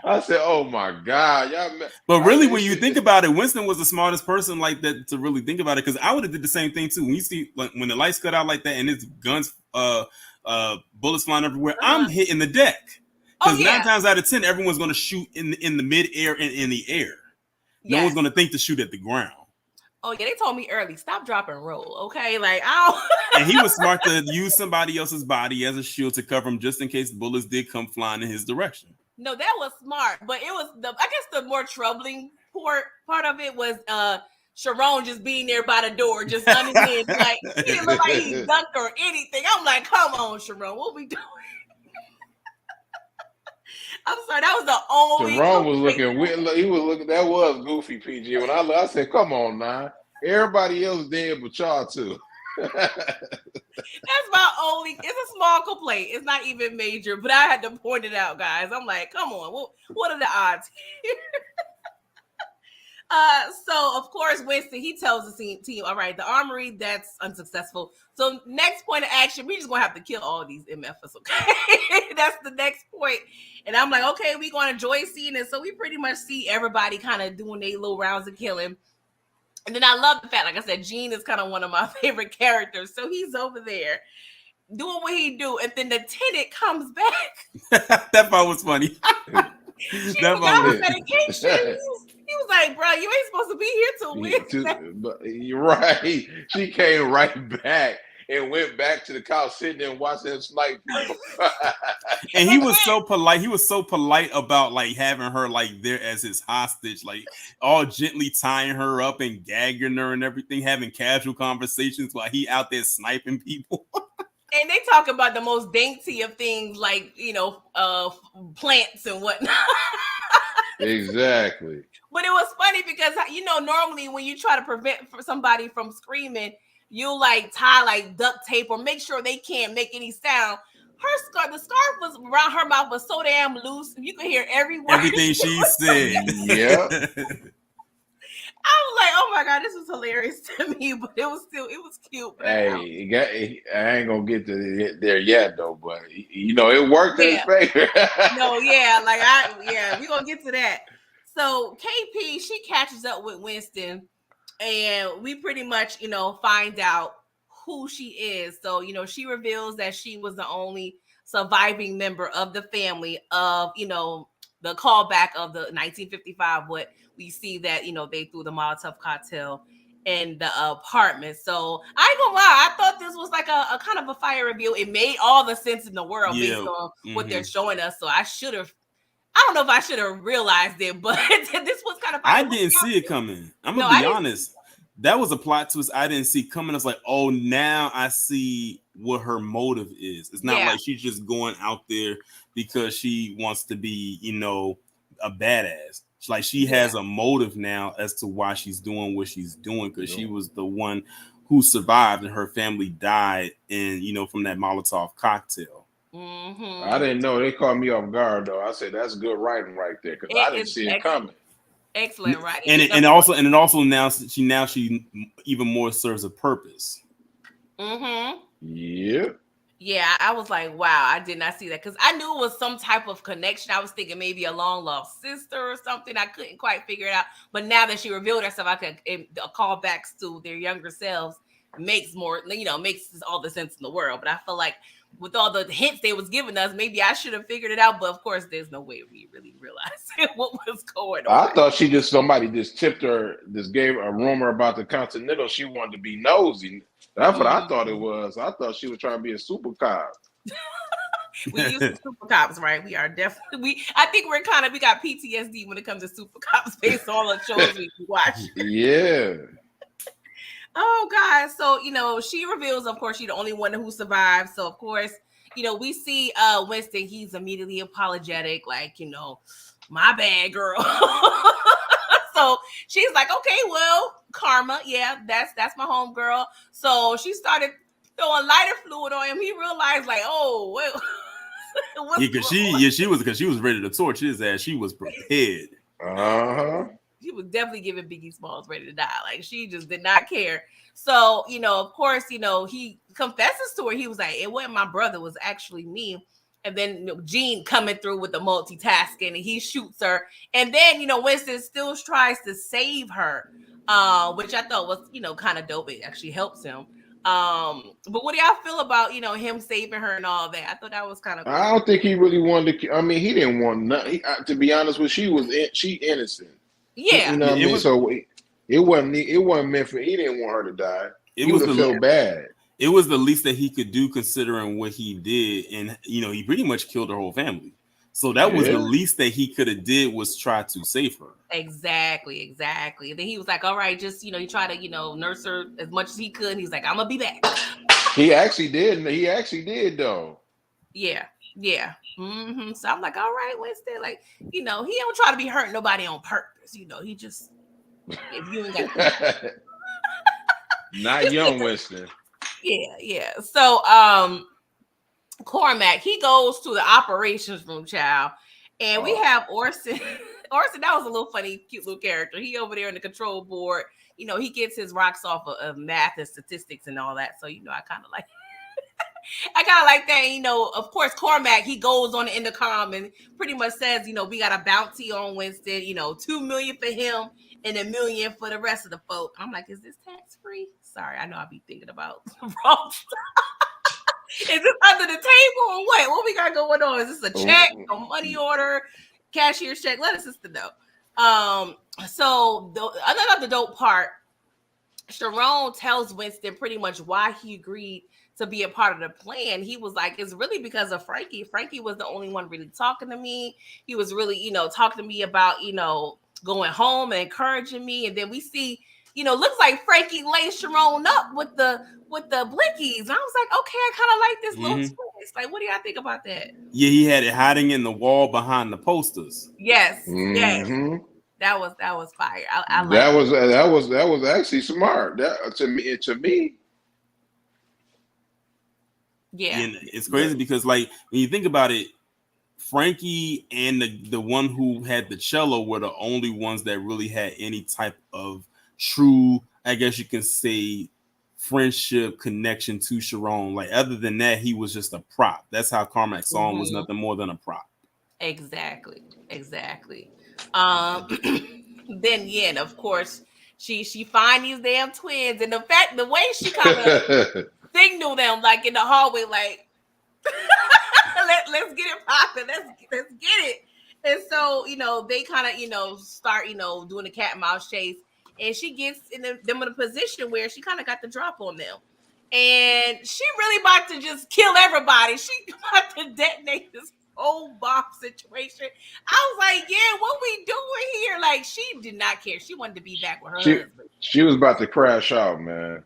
I said, "Oh my God, y'all!" But really, when you think about it, Winston was the smartest person like that to really think about it. Because I would have did the same thing too. When you see, like, when the lights cut out like that and his guns, bullets flying everywhere, I'm hitting the deck. Because 9 times out of 10, everyone's going to shoot in the mid-air and in the air. No one's going to think to shoot at the ground. Oh yeah, they told me early, stop, drop, and roll. Okay, like I don't. And he was smart to use somebody else's body as a shield to cover him just in case bullets did come flying in his direction. No, that was smart, but it was I guess the more troubling part of it was Sharon just being there by the door, just unhinged, like he didn't look like he dunked or anything. I'm like, come on, Sharon, what we doing? I'm sorry, that was the only. Sharon was looking weird. He was looking. That was goofy, PG. When I said, "Come on, now, everybody else dead, but y'all too." That's my only. It's a small complaint. It's not even major, but I had to point it out, guys. I'm like, come on, what are the odds here? So of course, Winston, he tells the team, all right, the armory, that's unsuccessful. So next point of action, we just gonna have to kill all these MFs, okay? That's the next point. And I'm like, okay, we gonna enjoy seeing it. So we pretty much see everybody kind of doing their little rounds of killing. And then I love the fact, like I said, Gene is kind of one of my favorite characters. So he's over there doing what he do, and then the tenant comes back. That part was funny. She forgot her medication. He was like, bro, you ain't supposed to be here till Wednesday. But you're right. She came right back and went back to the couch, sitting there and watching him snipe people. And he was so polite. He was so polite about like having her like there as his hostage, like all gently tying her up and gagging her and everything, having casual conversations while he out there sniping people. And they talk about the most dainty of things, like, plants and whatnot. Exactly. But it was funny because, normally when you try to prevent somebody from screaming, you'll like tie like duct tape or make sure they can't make any sound. The scarf was around her mouth was so damn loose, you could hear everything she said. Yeah. I was like, oh my God, this was hilarious to me, but it was cute. Hey, I ain't gonna get to there yet though, but it worked in his favor. No, we're gonna get to that. So KP, she catches up with Winston, and we pretty much, find out who she is. So, she reveals that she was the only surviving member of the family of, the callback of the 1955, what we see that, they threw the Molotov cocktail in the apartment. So I ain't gonna lie, I thought this was like a kind of a fire reveal. It made all the sense in the world based on what they're showing us. So I don't know if I should have realized it, but this was kind of. I didn't see it coming. I'm gonna be honest. That was a plot twist I didn't see coming. I was like, oh, now I see what her motive is. It's not like she's just going out there because she wants to be, a badass. It's like she has a motive now as to why she's doing what she's doing, because she was the one who survived and her family died from that Molotov cocktail. Mm-hmm. I didn't know. They caught me off guard though. I said that's good writing right there, because I didn't see it coming. Excellent writing. And it also now she even more serves a purpose. Mm-hmm. Yeah. Yeah, I was like, wow, I did not see that, because I knew it was some type of connection. I was thinking maybe a long lost sister or something. I couldn't quite figure it out. But now that she revealed herself, callbacks to their younger selves makes all the sense in the world. But I feel like with all the hints they was giving us, maybe I should have figured it out. But of course, there's no way we really realized what was going on. I thought somebody just tipped her, just gave a rumor about the Continental. She wanted to be nosy. That's what I thought it was. I thought she was trying to be a super cop. We use super cops, right? We are definitely. I think we got PTSD when it comes to super cops based on the shows we watch. Yeah. Oh God. So, she reveals, of course, she's the only one who survived. So of course, we see Winston, he's immediately apologetic, like, my bad, girl. So she's like, okay, well, karma, yeah, that's my home girl. So she started throwing lighter fluid on him. He realized, like, oh, well, Yeah, because she was ready to torch his ass. She was prepared. Uh-huh. She was definitely giving Biggie Smalls ready to die. Like, she just did not care. So, of course, he confesses to her. He was like, it wasn't my brother, it was actually me. And then Gene coming through with the multitasking, and he shoots her. And then, Winston still tries to save her, which I thought was, kind of dope. It actually helps him. But what do y'all feel about, him saving her and all that? I thought that was kind of cool. I don't think he really wanted to. I mean, he didn't want nothing. To be honest with you, she innocent. Yeah, You know what I mean? So it wasn't meant for. He didn't want her to die. He would have felt bad. It was the least that he could do considering what he did, and he pretty much killed her whole family. So that was the least that he could have did was try to save her. Exactly. And then he was like, all right, just he tried to nurse her as much as he could. And he's like, I'm gonna be back. He actually did though. Yeah. Mm-hmm. So I'm like, all right, Winston, like, he don't try to be hurting nobody on purpose. He just, if you ain't got not young Winston. Yeah. So Cormac, he goes to the operations room, child, and we have Orson. Orson, that was a little funny, cute little character. He over there in the control board. He gets his rocks off of math and statistics and all that. So I kind of like that. Of course, Cormac, he goes on the intercom and pretty much says, we got a bounty on Winston. $2 million for him and $1 million for the rest of the folk. I'm like, is this tax free? Sorry, I know I be thinking about wrong stuff. Is this under the table or what? What we got going on? Is this a check, a money order, cashier's check? Let us sister know. So another dope part, Sharon tells Winston pretty much why he agreed to be a part of the plan. He was like, it's really because of Frankie. Frankie was the only one really talking to me. He was really, talking to me about, going home and encouraging me. And then we see, looks like Frankie laid Sharon up with the blickies. And I was like, okay, I kind of like this little twist. Like, what do y'all think about that? Yeah, he had it hiding in the wall behind the posters. Yes. That was fire. I like that was actually smart. That to me. Yeah. And it's crazy because, like, when you think about it, Frankie and the one who had the cello were the only ones that really had any type of true, I guess you can say, friendship connection to Sharon. Like, other than that, he was just a prop. That's how Carmac's song was nothing more than a prop. Exactly. Then and of course she find these damn twins, and the way she kind of signal them like in the hallway, like let's get it popping, let's get it. And so they kind of start doing the cat and mouse chase, and she gets them in a position where she kind of got the drop on them, and she really about to just kill everybody. She about to detonate this whole bomb situation. I was like, yeah, what we doing here? Like, she did not care. She wanted to be back with her husband. She was about to crash out, man.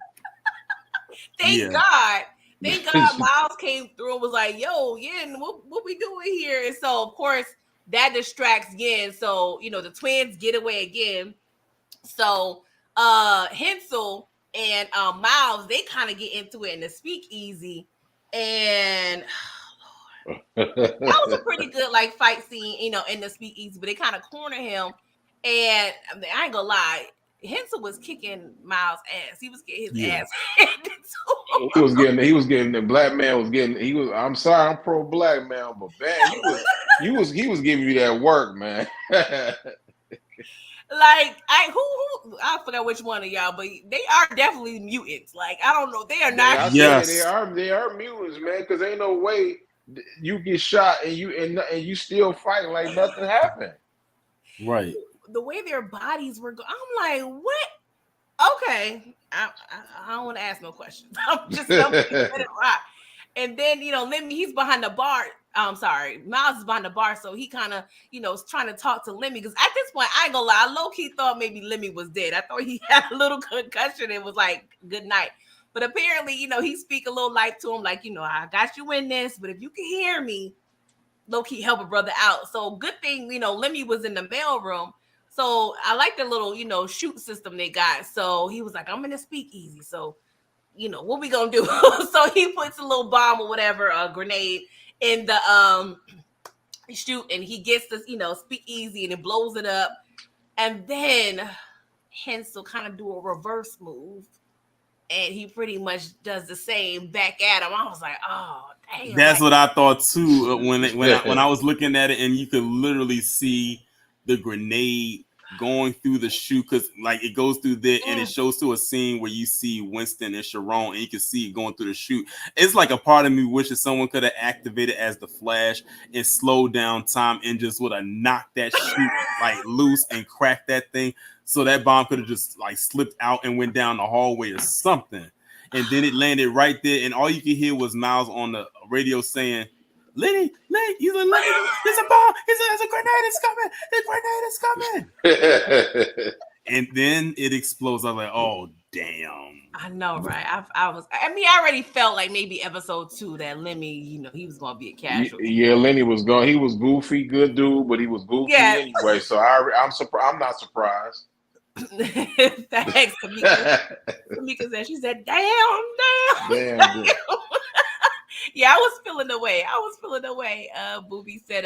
Thank God Miles came through and was like, yo, yeah, what we doing here? And so, of course, that distracts again. So, the twins get away again. So, Hensel and Miles, they kind of get into it in the speakeasy. And that was a pretty good fight scene, in the speakeasy, but they kind of corner him. And I ain't gonna lie, Hensel was kicking Miles' ass. He was getting his ass handed to him. He was getting the black man was getting. I'm sorry, I'm pro black man, but man, he was giving you that work, man. Like, I forgot which one of y'all, but they are definitely mutants. Like, I don't know, they are not. Yes, they are mutants, man. Because ain't no way you get shot and you still fighting like nothing happened. Right. The way their bodies were going, I'm like, what? Okay, I don't want to ask no questions. I'm just let it rock. And then Lemmy, he's behind the bar. I'm sorry, Miles is behind the bar, so he kind of, is trying to talk to Lemmy. Because at this point, I ain't gonna lie, I low-key thought maybe Lemmy was dead. I thought he had a little concussion and was like, good night. But apparently, he speak a little life to him, like, I got you in this, but if you can hear me, low-key help a brother out. So good thing, Lemmy was in the mail room. So I like the little, shoot system they got. So he was like, I'm in the speakeasy. So, what we gonna do? So he puts a little bomb or whatever, a grenade in the shoot, and he gets this, speakeasy, and it blows it up. And then Hensel kind of do a reverse move, and he pretty much does the same back at him. I was like, oh damn. That's what I thought too when I was looking at it, and you could literally see the grenade going through the shoe, because like it goes through there and it shows to a scene where you see Winston and Sharon, and you can see it going through the chute. It's like a part of me wishes someone could have activated as the Flash and slowed down time and just would have knocked that chute like loose and cracked that thing, so that bomb could have just like slipped out and went down the hallway or something. And then it landed right there, and all you could hear was Miles on the radio saying, Lenny, he's like, Lenny, there's a bomb, there's a grenade is coming, the grenade is coming. And then it explodes. I was like, oh, damn. I know, right? I already felt like maybe episode 2 that Lemmy, he was going to be a casualty. Yeah, Lenny was gone. He was goofy, good dude, but he was goofy anyway. So I'm surprised. I'm not surprised. Thanks, Tamika said, she said, damn. Yeah, I was feeling the way. Booby said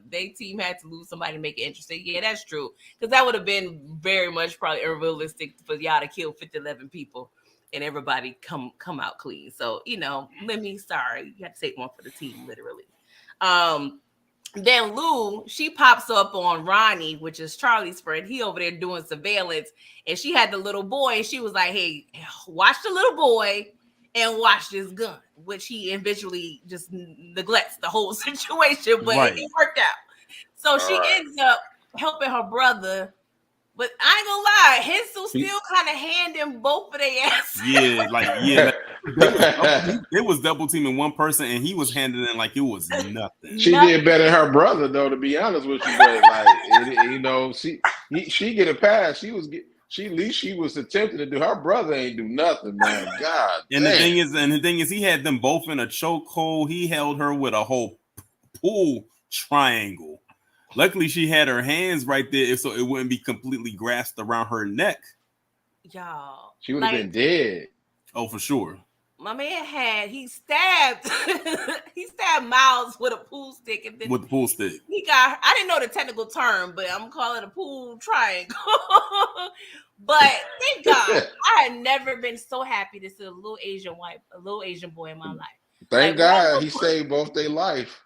they team had to lose somebody to make it interesting. Yeah, that's true. Because that would have been very much probably unrealistic for y'all to kill 11 people and everybody come out clean. So, Lemmy, sorry. You have to take one for the team, literally. Then Lou, she pops up on Ronnie, which is Charlie's friend. He over there doing surveillance, and she had the little boy, and she was like, hey, watch the little boy and watch this gun, which he eventually just neglects the whole situation, but it worked out. So she ends up helping her brother, but I ain't gonna lie, Hensel still kind of handing both of their asses. It was double teaming one person, and he was handling it like it was nothing. She did better than her brother, though, to be honest with you. But like, she get a pass. At least she was attempting to do. Her brother ain't do nothing, man. God. And the thing is, he had them both in a chokehold. He held her with a whole pool triangle. Luckily, she had her hands right there, so it wouldn't be completely grasped around her neck. Y'all, she would have been dead. Oh, for sure. My man he stabbed Miles with a pool stick, and then with the pool stick. I didn't know the technical term, but I'm calling it a pool triangle. But thank God, I had never been so happy to see a little Asian boy in my life. Thank God he saved both their life.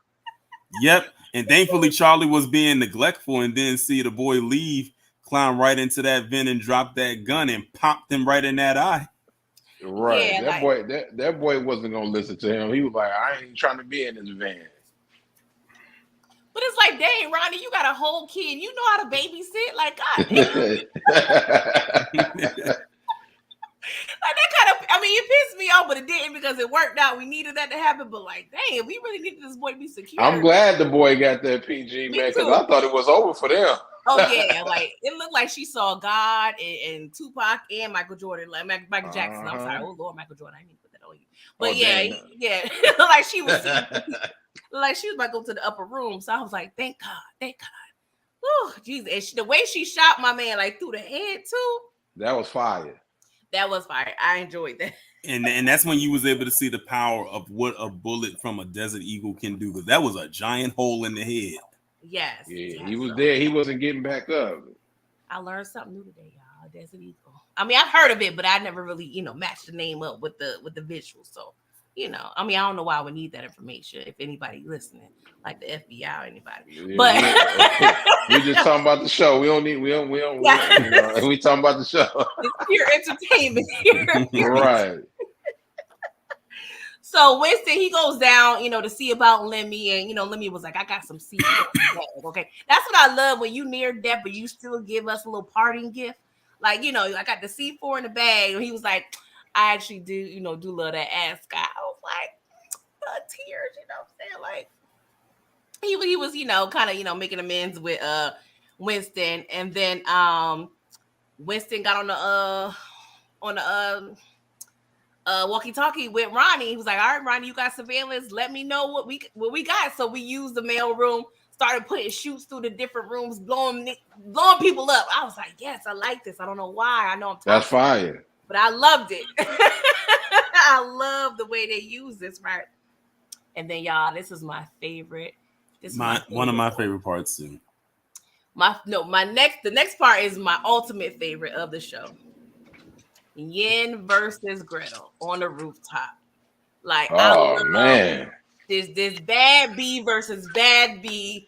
Yep. And thankfully Charlie was being neglectful and didn't see the boy leave, climb right into that vent and drop that gun and popped him right in that eye. Right. Yeah, that boy wasn't gonna listen to him. He was like, I ain't trying to be in this van. But it's like, dang, Ronnie, you got a whole kid. You know how to babysit? Like, God damn. Like that kind of, it pissed me off, but it didn't because it worked out. We needed that to happen, but like, dang, we really needed this boy to be secure. I'm glad the boy got that PG, man, because I thought it was over for them. Oh yeah, like it looked like she saw God and Tupac and Michael Jordan, like Michael Jackson. I'm sorry, oh Lord, Michael Jordan. I didn't put that on you, but yeah, like she was, like she was about to go to the upper room. So I was like, thank God. Oh, Jesus, and the way she shot my man, like through the head too. That was fire. I enjoyed that. And that's when you was able to see the power of what a bullet from a Desert Eagle can do, because that was a giant hole in the head. Yes. Yeah, he was there. He wasn't getting back up. I learned something new today, y'all. Desert Eagle. I've heard of it, but I never really, matched the name up with the visual. So, I don't know why I would need that information if anybody listening, like the FBI or anybody. Yeah, but we just talking about the show. We don't. We talking about the show. It's pure entertainment. Right. So Winston, he goes down, to see about Lemmy, and Lemmy was like, I got some seeds. Okay. That's what I love when you near death, but you still give us a little parting gift. Like, I got the C4 in the bag. And he was like, I actually do love that ass guy. I was like, tears, what I'm saying? Like, he was, kind of, making amends with Winston, and then Winston got on the walkie-talkie with Ronnie. He was like, "All right, Ronnie, you got surveillance. Let me know what we got." So we used the mail room, started putting shoots through the different rooms, blowing people up. I was like, "Yes, I like this. I don't know why. I know I'm That's fire, but I loved it. I love the way they use this, right? And then, y'all, this is my favorite. One of my favorite parts too. The next part is my ultimate favorite of the show. Yin versus Gretel on the rooftop. Like, I love this bad B versus bad B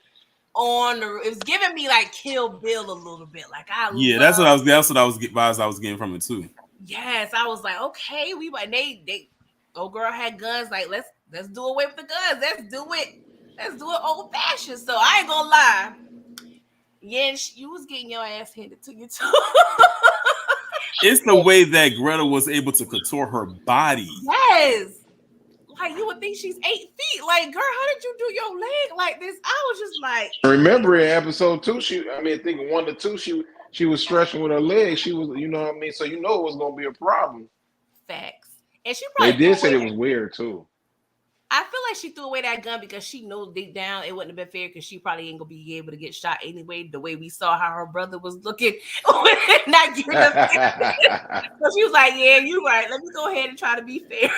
on the. It was giving me like Kill Bill a little bit. Like, that's what I was getting from it too. Yes, I was like, okay, they old girl had guns. Like, let's do away with the guns. Let's do it old fashioned. So I ain't gonna lie. Yen, you was getting your ass handed to you too. It's the way that Greta was able to contour her body. Yes. Like, you would think she's 8 feet. Like, girl, how did you do your leg like this? I was just like. Remember in episode 2, I think 1 to 2, she was stretching with her legs. She was, you know what I mean? So you know it was gonna be a problem. Facts. And she probably they did say it was weird too. I feel like she threw away that gun because she knows deep down it wouldn't have been fair because she probably ain't gonna be able to get shot anyway. The way we saw how her brother was looking, not giving him. So she was like, "Yeah, you're right. Let me go ahead and try to be fair."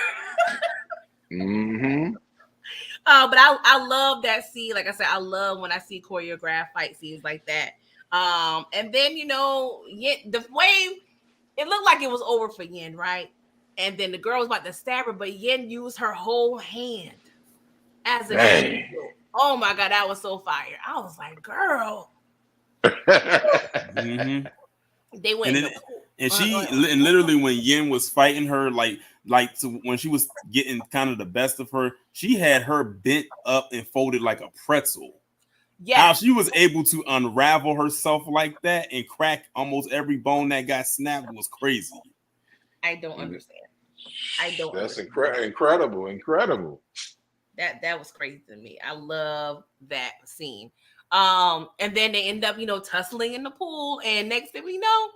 Mm-hmm. But I love that scene. Like I said, I love when I see choreographed fight scenes like that. And then the way it looked like it was over for Yin, right? And then the girl was about to stab her, but Yin used her whole hand as a shield. Oh my God, that was so fire. I was like, girl. Mm-hmm. They went and literally when Yin was fighting her, when she was getting kind of the best of her, she had her bent up and folded like a pretzel. Yeah. How she was able to unravel herself like that and crack almost every bone that got snapped was crazy. I don't understand. That's incredible. That was crazy to me. I love that scene. And then they end up, tussling in the pool, and next thing we know,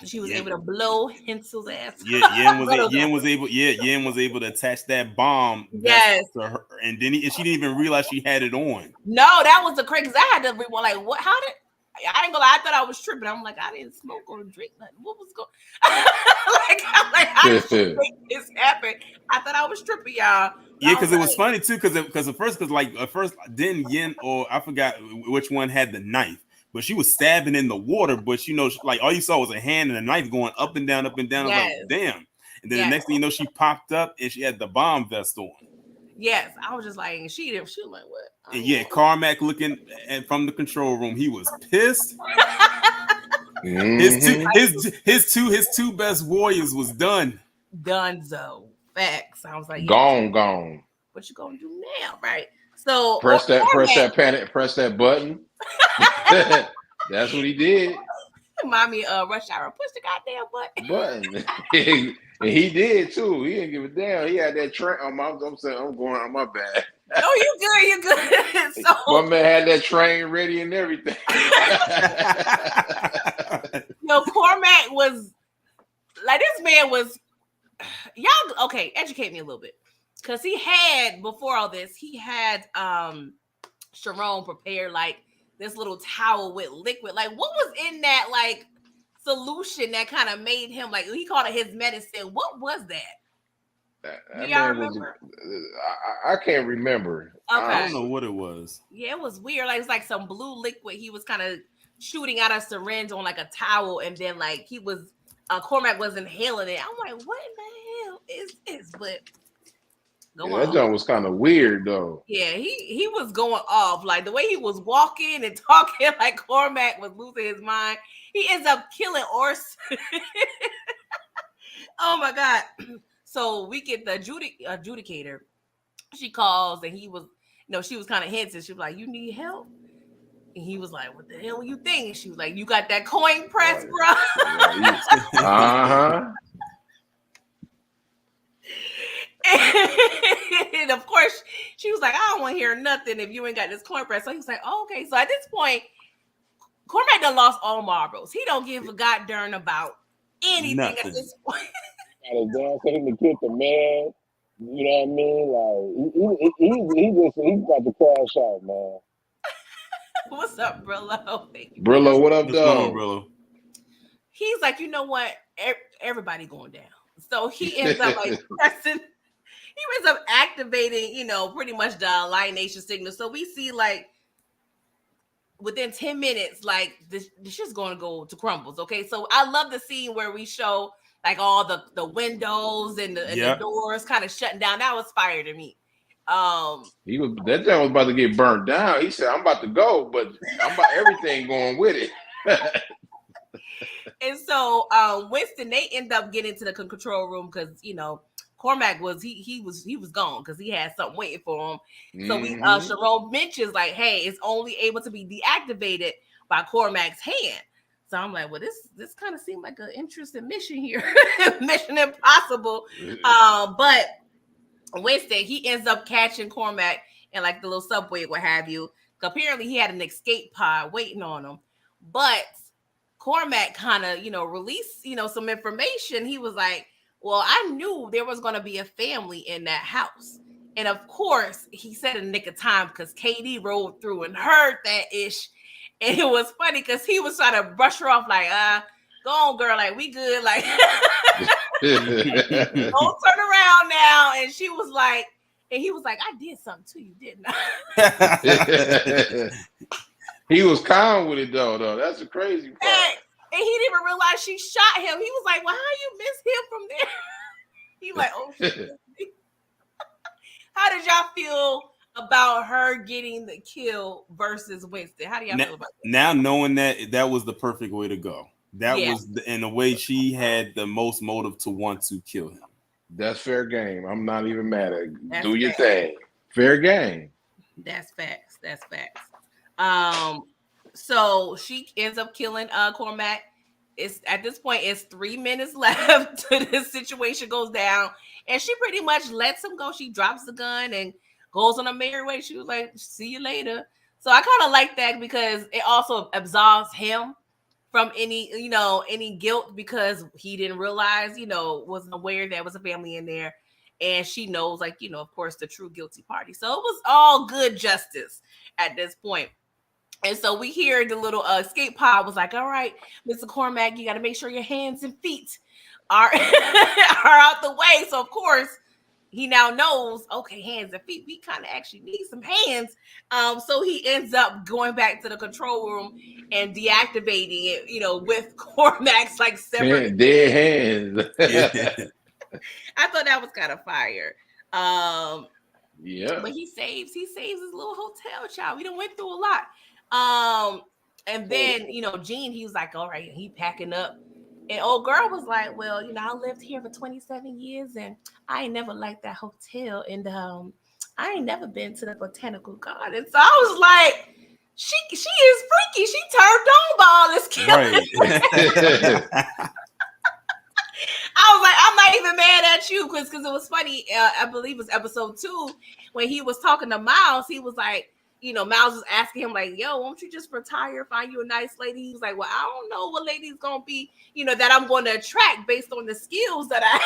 she was able to blow Hensel's ass. Yin was able to attach that bomb. Yes. To her, and then she didn't even realize she had it on. No, that was the crazy. Because I had to rewind. Like, what? How did? I ain't gonna lie. I thought I was tripping. I'm like, I didn't smoke or drink nothing. What was going? How did this happen? I thought I was tripping, y'all. Yeah, because it was funny too. Because at first, then Yin, or I forgot which one had the knife. But she was stabbing in the water, but all you saw was a hand and a knife going up and down, up and down. Yes. I was like, damn. And then the next thing you know, she popped up and she had the bomb vest on. Yes, I was just like, she was like, what? And Carmack looking from the control room, he was pissed. His two best warriors was done. Donezo. Facts. I was like, gone. What you gonna do now, right? So press that button. That's what he did. Mommy, Rush Hour, push the goddamn button. And he did too. He didn't give a damn. He had that train. I'm saying, I'm going on my bad. No, you good. So my man had that train ready and everything. Cormac was like, this man was. Y'all okay? Educate me a little bit, because he had before all this, he had Sharon prepared like this little towel with liquid. Like, what was in that like solution that kind of made him, like, he called it his medicine? What was that? Do y'all remember? I can't remember. Okay. I don't know what it was. Yeah, it was weird. Like, it's like some blue liquid. He was kind of shooting out a syringe on like a towel, and then like he was Cormac was inhaling it. I'm like, what in the hell is this? But that joint was kind of weird though. Yeah, he was going off. Like, the way he was walking and talking, like Cormac was losing his mind. He ends up killing Orson. Oh my God. So we get the adjudicator. She calls, and he was, she was kind of hinting. She was like, "You need help?" And he was like, "What the hell you think?" And she was like, "You got that coin press, bro?" And of course, she was like, I don't want to hear nothing if you ain't got this cornbread. So he was like, oh, okay. So at this point, Cormac done lost all marbles. He don't give a goddamn about anything at this point. Got his dad for him to kick the man. You know what I mean? Like he's about to crash out, man. What's up, Brillo? Brillo, what up, What's going on, dog? Brillo? He's like, you know what? Everybody going down. So he ends up like pressing. He ends up activating, pretty much the Lion Nation signal. So we see like within 10 minutes, like this shit's going to go to crumbles. Okay, so I love the scene where we show like all the windows and the doors kind of shutting down. That was fire to me. That guy was about to get burnt down. He said, "I'm about to go, but I'm about everything going with it." And so Winston, they end up getting to the control room because Cormac was he was gone because he had something waiting for him. So Sharon mentions like, hey, it's only able to be deactivated by Cormac's hand. So I'm like, well, this kind of seemed like an interesting mission here, Mission Impossible. But Winston, he ends up catching Cormac in like the little subway, what have you. Apparently, he had an escape pod waiting on him, but Cormac kind of released some information. He was like, well, I knew there was going to be a family in that house. And of course, he said in the nick of time because Katie rolled through and heard that ish. And it was funny because he was trying to brush her off like, go on, girl. Like, we good. Like, don't turn around now. And she was like, and he was like, I did something to you, didn't I? He was calm with it, though. That's a crazy part. And he didn't even realize she shot him. He was like, well, how you miss him from there? He like, oh, shit. How did y'all feel about her getting the kill versus Winston? How do y'all feel about that? Now knowing that was the perfect way to go. That was in a way she had the most motive to want to kill him. That's fair game. I'm not even mad at it. Do your thing. Fair game. That's facts. That's facts. So she ends up killing Cormac. It's at this point, it's 3 minutes left till this situation goes down, and she pretty much lets him go. She drops the gun and goes on a merry way. She was like, "See you later." So I kind of like that because it also absolves him from any guilt because he didn't realize, wasn't aware there was a family in there, and she knows, like, of course, the true guilty party. So it was all good justice at this point. And so we hear the little escape pod was like, all right, Mr. Cormac, you got to make sure your hands and feet are out the way. So, of course, he now knows, okay, hands and feet, we kind of actually need some hands. So he ends up going back to the control room and deactivating it, with Cormac's like separate dead hands. I thought that was kind of fire. Yeah. But he saves his little hotel child. We done went through a lot. And then, Gene, he was like, all right, he packing up. And old girl was like, well, I lived here for 27 years and I ain't never liked that hotel. And I ain't never been to the botanical garden. So I was like, she is freaky. She turned on by all this killing. Right. I was like, I'm not even mad at you because it was funny. I believe it was episode 2 when he was talking to Miles. He was like, Miles was asking him like, yo, won't you just retire, find you a nice lady? He was like, well, I don't know what lady's going to be, that I'm going to attract based on the skills that I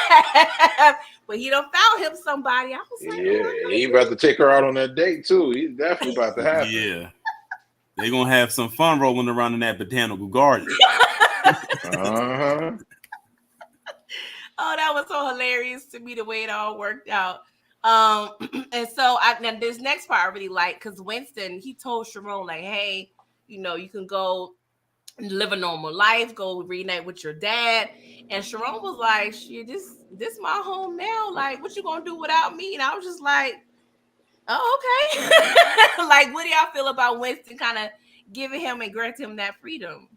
have. But he done found him somebody. I was like, yeah, he about to take her out on that date too. He's definitely about to happen. Yeah. They're going to have some fun rolling around in that botanical garden. Uh-huh. Oh, that was so hilarious to me the way it all worked out. And so now this next part I really like because Winston, he told Sharon like, hey, you can go live a normal life, go reunite with your dad. And Sharon was like, shit, this my home now. Like, what you gonna do without me? And I was just like, oh, okay. Like, what do y'all feel about Winston kind of giving him and granting him that freedom?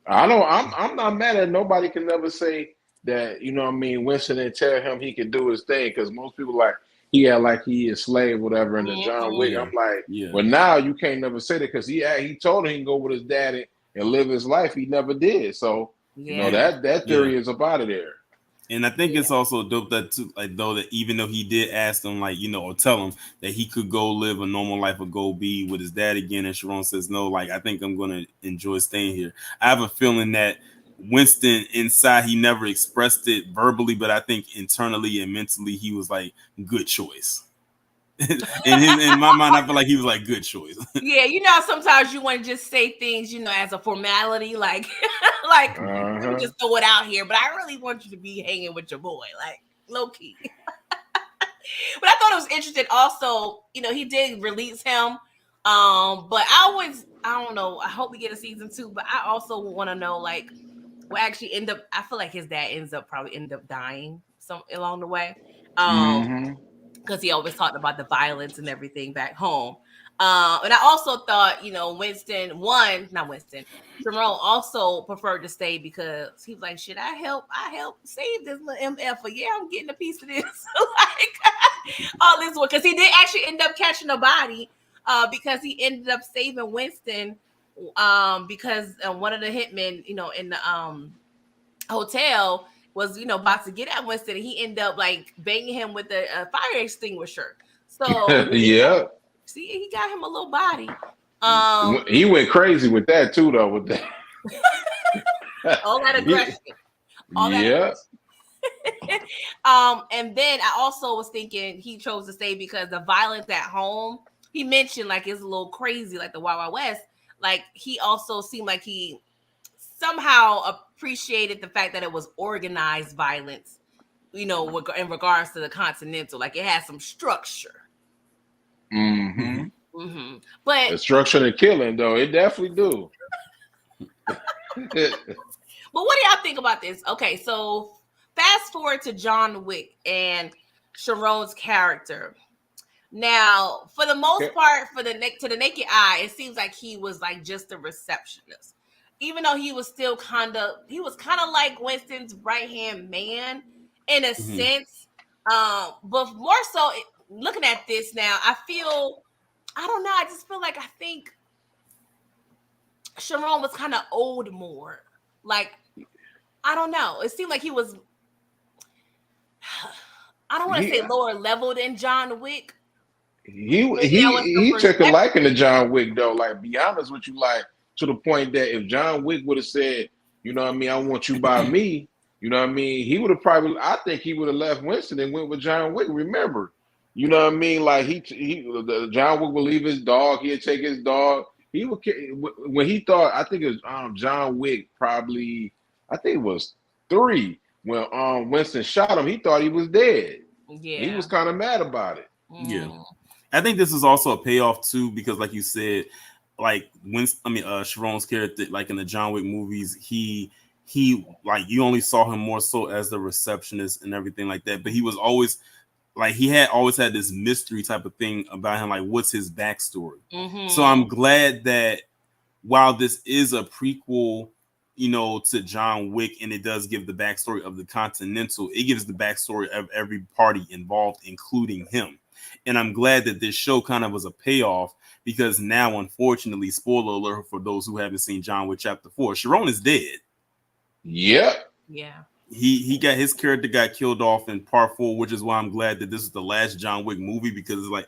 I'm not mad at nobody can never say that, Winston didn't tell him he could do his thing because most people like he is slave, whatever, in the John Wick. I'm like, well, now you can't never say that because he told him he can go with his daddy and live his life. He never did. So, that theory is up out of there. And I think Yeah. it's also dope that too, like though that even though he did ask them like or tell him that he could go live a normal life or go be with his dad again, and Sharon says no, like I think I'm gonna enjoy staying here. I have a feeling that Winston inside he never expressed it verbally, but I think internally and mentally he was like good choice. In my mind, I feel like he was like good choice. Yeah, sometimes you want to just say things, as a formality, like, like let me Uh-huh. just throw it out here. But I really want you to be hanging with your boy, like low key. But I thought it was interesting. Also, he did release him, but I don't know. I hope we get a season 2. But I also want to know, like, what actually end up. I feel like his dad probably end up dying some along the way. Mm-hmm. Because he always talked about the violence and everything back home. And I also thought, not Winston, Jerome also preferred to stay because he was like, shit, I help save this little MF. Yeah, I'm getting a piece of this. Like, all this one. Because he did actually end up catching a body because he ended up saving Winston because one of the hitmen, in the hotel was about to get at Winston, and he ended up like banging him with a fire extinguisher. So Yeah. see, he got him a little body. Um, He went crazy with that too, though. With that, all that he, aggression, all that yeah, aggression. And then I also was thinking he chose to stay because the violence at home. He mentioned like it's a little crazy, like the Wild Wild West. Like he also seemed like he somehow appreciated the fact that it was organized violence, in regards to the Continental. Like it has some structure. mm-hmm. Mhm. But Destruction and killing, though it definitely do. what do y'all think about this? Okay, so fast forward to John Wick and Sharon's character. Now, for the most part, to the naked eye, it seems like he was like just a receptionist. Even though he was kind of like Winston's right hand man in a Mhm. sense. But more so, looking at this now, I don't know. I just feel like I think Sharon was kind of owed more. Like I don't know. It seemed like he was. I don't want to he say lower level than John Wick. he Maybe that was the he took a perception. liking to John Wick though. Like, be honest with you, like to the point that if John Wick would have said, you know what I mean, I want you by me, you know what I mean, he would have probably. I think he would have left Winston and went with John Wick. Remember, you know what I mean? Like John Wick would leave his dog. He'd take his dog. He would when he thought. I think it was John Wick. Probably I think it was 3 when Winston shot him. He thought he was dead. He Yeah. was kind of mad about it. Yeah. Mm, I think this is also a payoff too, because like you said, like Sharon's character, like in the John Wick movies, he like you only saw him more so as the receptionist and everything like that, but he was always like he had always had this mystery type of thing about him, like what's his backstory. So mm-hmm. I'm glad that while this is a prequel, to John Wick, and it does give the backstory of the Continental, it gives the backstory of every party involved, including him. And I'm glad that this show kind of was a payoff because now, unfortunately, spoiler alert for those who haven't seen John Wick Chapter 4, Sharon is dead. Yep. Yeah. He got his character got killed off in part 4, which is why I'm glad that this is the last John Wick movie, because it's like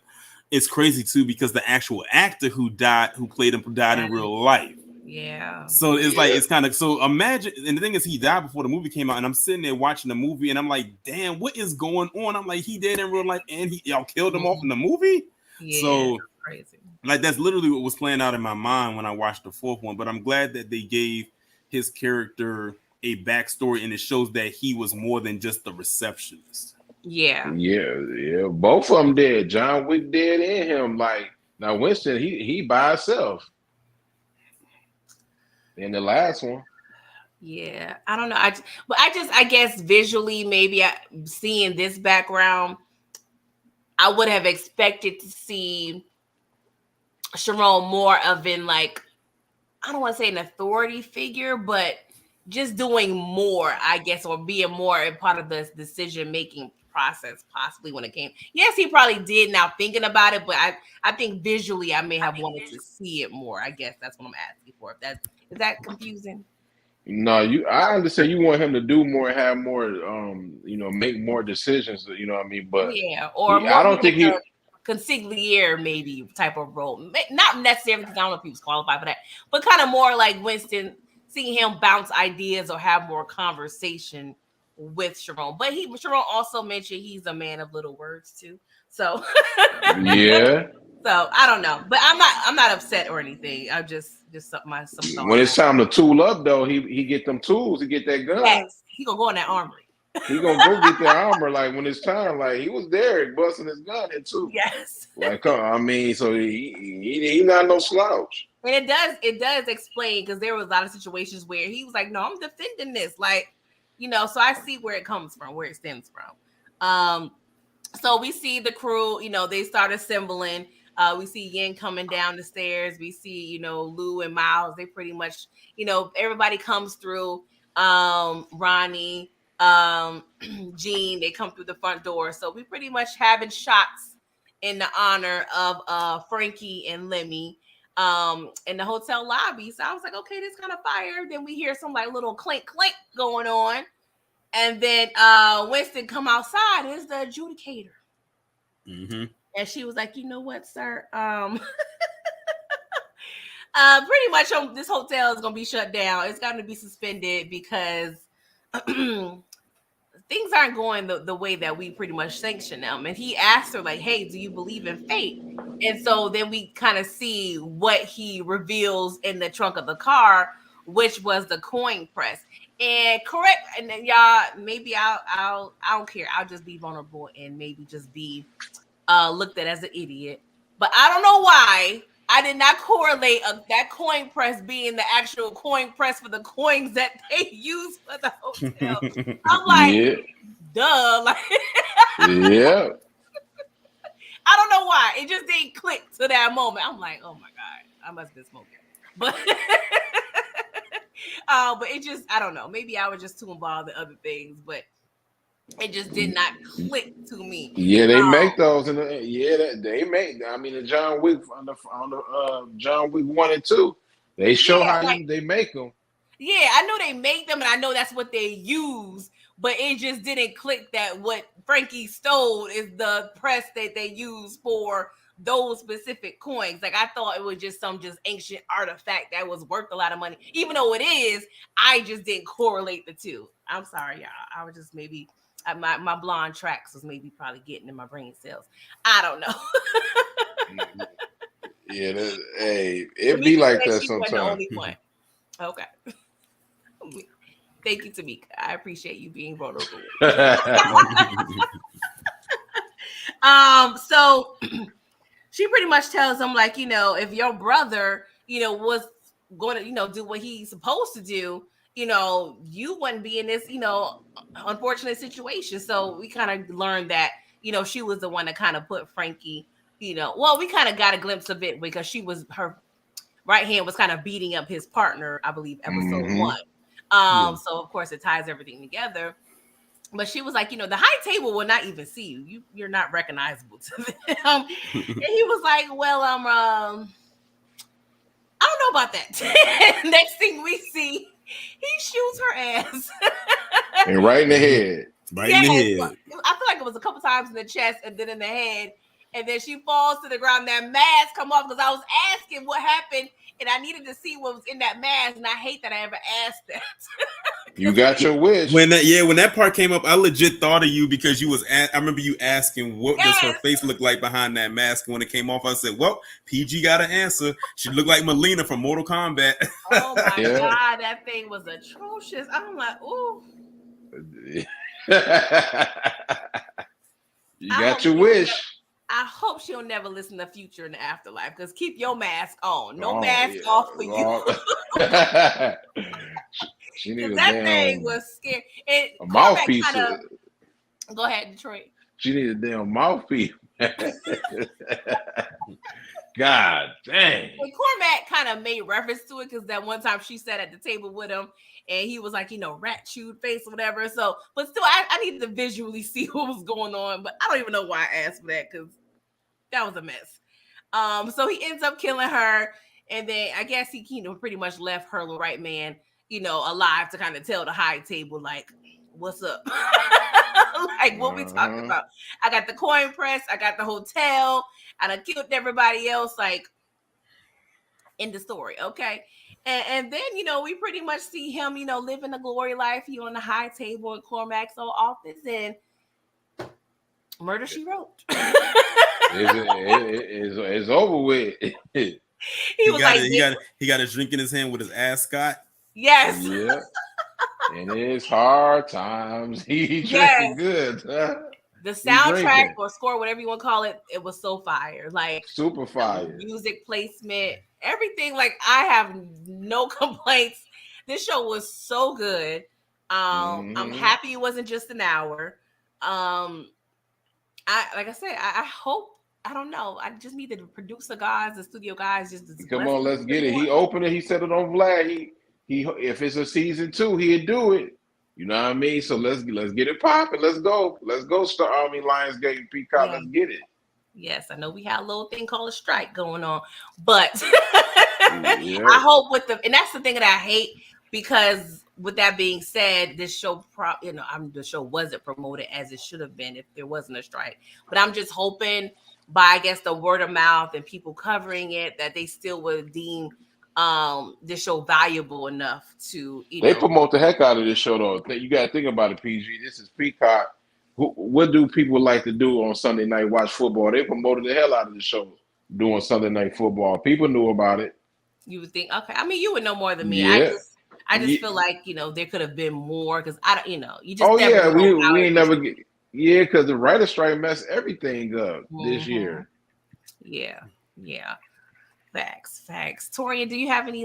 it's crazy too because the actual actor who played him died in real life. Yeah. So it's like Yeah. it's kind of so imagine, and the thing is, he died before the movie came out, and I'm sitting there watching the movie, and I'm like, damn, what is going on? I'm like, he dead in real life, and y'all killed him off in the movie. Yeah. So Crazy. like that's literally what was playing out in my mind when I watched the 4th one. But I'm glad that they gave his character a backstory, and it shows that he was more than just the receptionist. Yeah. Yeah. Both of them dead. John Wick dead and him. Like now, Winston, he by himself in the last one. Yeah. I don't know. I guess visually, maybe seeing this background, I would have expected to see Sharon more of in like, I don't want to say an authority figure, but just doing more, I guess, or being more a part of the decision making process, possibly when it came. Yes, he probably did now thinking about it, but I think visually I may have wanted to see it more. I guess that's what I'm asking for. If that is that confusing? No, I understand you want him to do more, have more, make more decisions. You know what I mean? But Yeah, or I more be don't think like he. a consigliere maybe type of role. Not necessarily because I don't know if he was qualified for that, but kind of more like Winston, seeing him bounce ideas or have more conversation with Sharon. But Sharon also mentioned he's a man of little words too. So Yeah. so I don't know. But I'm not upset or anything. I'm just some When thoughts it's on time to tool up, though, he get them tools. He get that gun. facts. He gonna go in that armory. He gonna go get that armor. Like when it's time, like he was there busting his gun in too. Yes. Like, I mean, so he not no slouch. And it does explain because there was a lot of situations where he was like, "No, I'm defending this," like, So I see where it comes from, where it stems from. So we see the crew, they start assembling. We see Yin coming down the stairs. We see, Lou and Miles. They pretty much, everybody comes through. Ronnie, Jean, they come through the front door. So we pretty much having shots in the honor of Frankie and Lemmy in the hotel lobby. So I was like, okay, this kind of fire. Then we hear some like little clink clink going on. And then Winston come outside. Is the adjudicator. Mm-hmm. And she was like, you know what, sir? Pretty much this hotel is gonna be shut down. It's gonna be suspended because things aren't going the way that we pretty much sanction them. And he asked her, like, hey, do you believe in fate? And so then we kind of see what he reveals in the trunk of the car, which was the coin press. And correct, and then y'all, maybe I don't care. I'll just be vulnerable and maybe just be looked at as an idiot. But I don't know why I did not correlate that coin press being the actual coin press for the coins that they use for the hotel. I'm like, Yeah. duh. Like, Yeah. I don't know why. It just didn't click to that moment. I'm like, oh my God, I must have been smoking. But but it just, I don't know. Maybe I was just too involved in other things, but it just did not click to me. Yeah, they make those, and they make. I mean, the John Wick on the John Wick 1 and 2, they show Yeah, how like, they make them. yeah, I know they make them, and I know that's what they use, but it just didn't click that what Frankie stole is the press that they use for those specific coins. Like, I thought it was just some just ancient artifact that was worth a lot of money, even though it is. I just didn't correlate the two. I'm sorry, y'all. I was just maybe my blonde tracks was maybe probably getting in my brain cells. I don't know. Yeah, hey, it be Tamika like said that she wasn't the sometimes. only one. Okay. Thank you, Tamika. I appreciate you being vulnerable. So she pretty much tells him, like, if your brother, was going to, do what he's supposed to do, you wouldn't be in this, unfortunate situation. So we kind of learned that, she was the one that kind of put Frankie, well, we kind of got a glimpse of it because her right hand was kind of beating up his partner, I believe, episode 1. So of course it ties everything together. But she was like, the high table will not even see you. You're not recognizable to them. And he was like, well, I don't know about that. Next thing we see, he shoots her ass. And right in the head. Right in the head. I feel like it was a couple times in the chest and then in the head. And then she falls to the ground. That mask come off because I was asking what happened. And I needed to see what was in that mask. And I hate that I ever asked that. You got your wish. When that part came up, I legit thought of you because you was. I remember you asking, "What does her face look like behind that mask?" And when it came off, I said, "Well, PG got an answer. She looked like Melina from Mortal Kombat." Oh my God, that thing was atrocious. I'm like, ooh. You got your wish. I hope she'll never listen to Future in the Afterlife because keep your mask on. No mask off for you. She needed that thing was scary. A mouthpiece. Go ahead, Detroit. She needed a damn mouthpiece. God dang. And Cormac kind of made reference to it because that one time she sat at the table with him and he was like, rat chewed face or whatever. So, but still, I needed to visually see what was going on. But I don't even know why I asked for that because that was a mess. So he ends up killing her. And then I guess he pretty much left her right man alive to kind of tell the high table, like, what's up? Like, what we talking about? I got the coin press, I got the hotel, and I killed everybody else, like, in the story, okay? And then, we pretty much see him, living the glory life. He on the high table in Cormac's old office, and Murder, She Wrote. It's over with. He was like, he got a drink in his hand with his ascot. Yes. Yeah. And it's hard times. He drinking good. Huh? The soundtrack or score, whatever you want to call it, it was so fire. Like, super fire. Music placement, everything. Like, I have no complaints. This show was so good. I'm happy it wasn't just an hour. I hope, I don't know. I just need the producer guys, the studio guys, just come on, let's get it. He opened it. He said it on Vlad. He if it's a season 2, he'd do it. You know what I mean? So let's get it popping. Let's go. Star Army, Lionsgate, and Peacock. Yeah. Let's get it. Yes, I know we had a little thing called a strike going on, but I hope and that's the thing that I hate, because with that being said, this show, the show wasn't promoted as it should have been if there wasn't a strike. But I'm just hoping by, I guess, the word of mouth and people covering it, that they still would deem this show valuable enough to, they promote the heck out of this show, though. You got to think about it, PG. This is Peacock. What do people like to do on Sunday night? Watch football. They promoted the hell out of the show doing Sunday night football. People knew about it. You would think, okay. I mean, you would know more than me. Yeah. I just feel like, there could have been more, because I don't, you just. Oh yeah, we ain't never get. Yeah, because the writer's strike messed everything up this year. Yeah. Facts. Torian, do you have any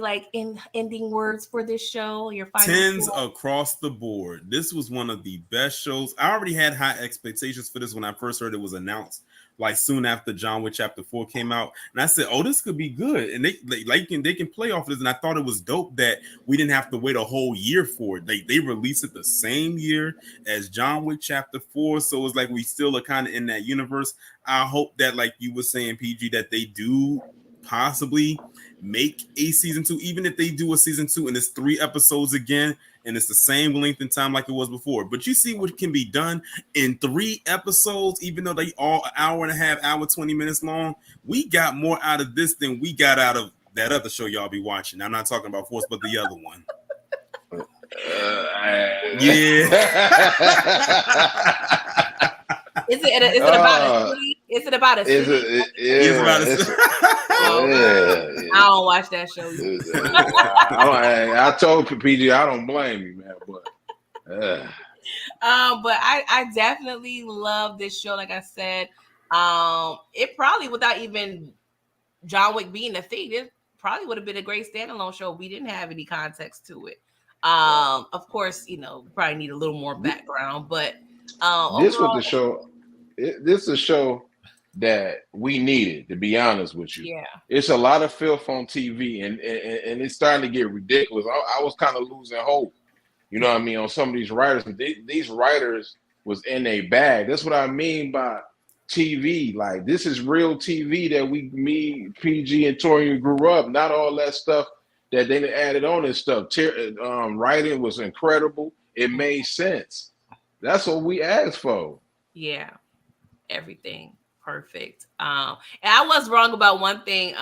ending words for this show? Your final 10s across the board. This was one of the best shows. I already had high expectations for this when I first heard it was announced, like soon after John Wick Chapter 4 came out, and I said, "Oh, this could be good." And they can play off of this, and I thought it was dope that we didn't have to wait a whole year for it. They released it the same year as John Wick Chapter 4, so it's like we still are kind of in that universe. I hope that, like you were saying, PG, that they do possibly make a season 2, even if they do a season 2 and it's 3 episodes again and it's the same length and time like it was before. But you see what can be done in 3 episodes, even though they all an hour and a half, hour 20 minutes long. We got more out of this than we got out of that other show y'all be watching. I'm not talking about Force, but the other one. Yeah. Is it about a city? Is it about a city? It's about a city. I don't watch that show. I told PG I don't blame you, man. But I definitely love this show. Like I said, it probably, without even John Wick being a thing, it probably would have been a great standalone show if we didn't have any context to it. Of course, probably need a little more background, but this was the show. This is a show that we needed, to be honest with you. Yeah, it's a lot of filth on TV, and it's starting to get ridiculous. I was kind of losing hope, you know what I mean, on some of these writers. These writers was in a bag. That's what I mean by TV. Like, this is real TV that me, PG, and Torian grew up. Not all that stuff that they added on and stuff. Writing was incredible. It made sense. That's what we asked for. Yeah, everything perfect. And I was wrong about one thing.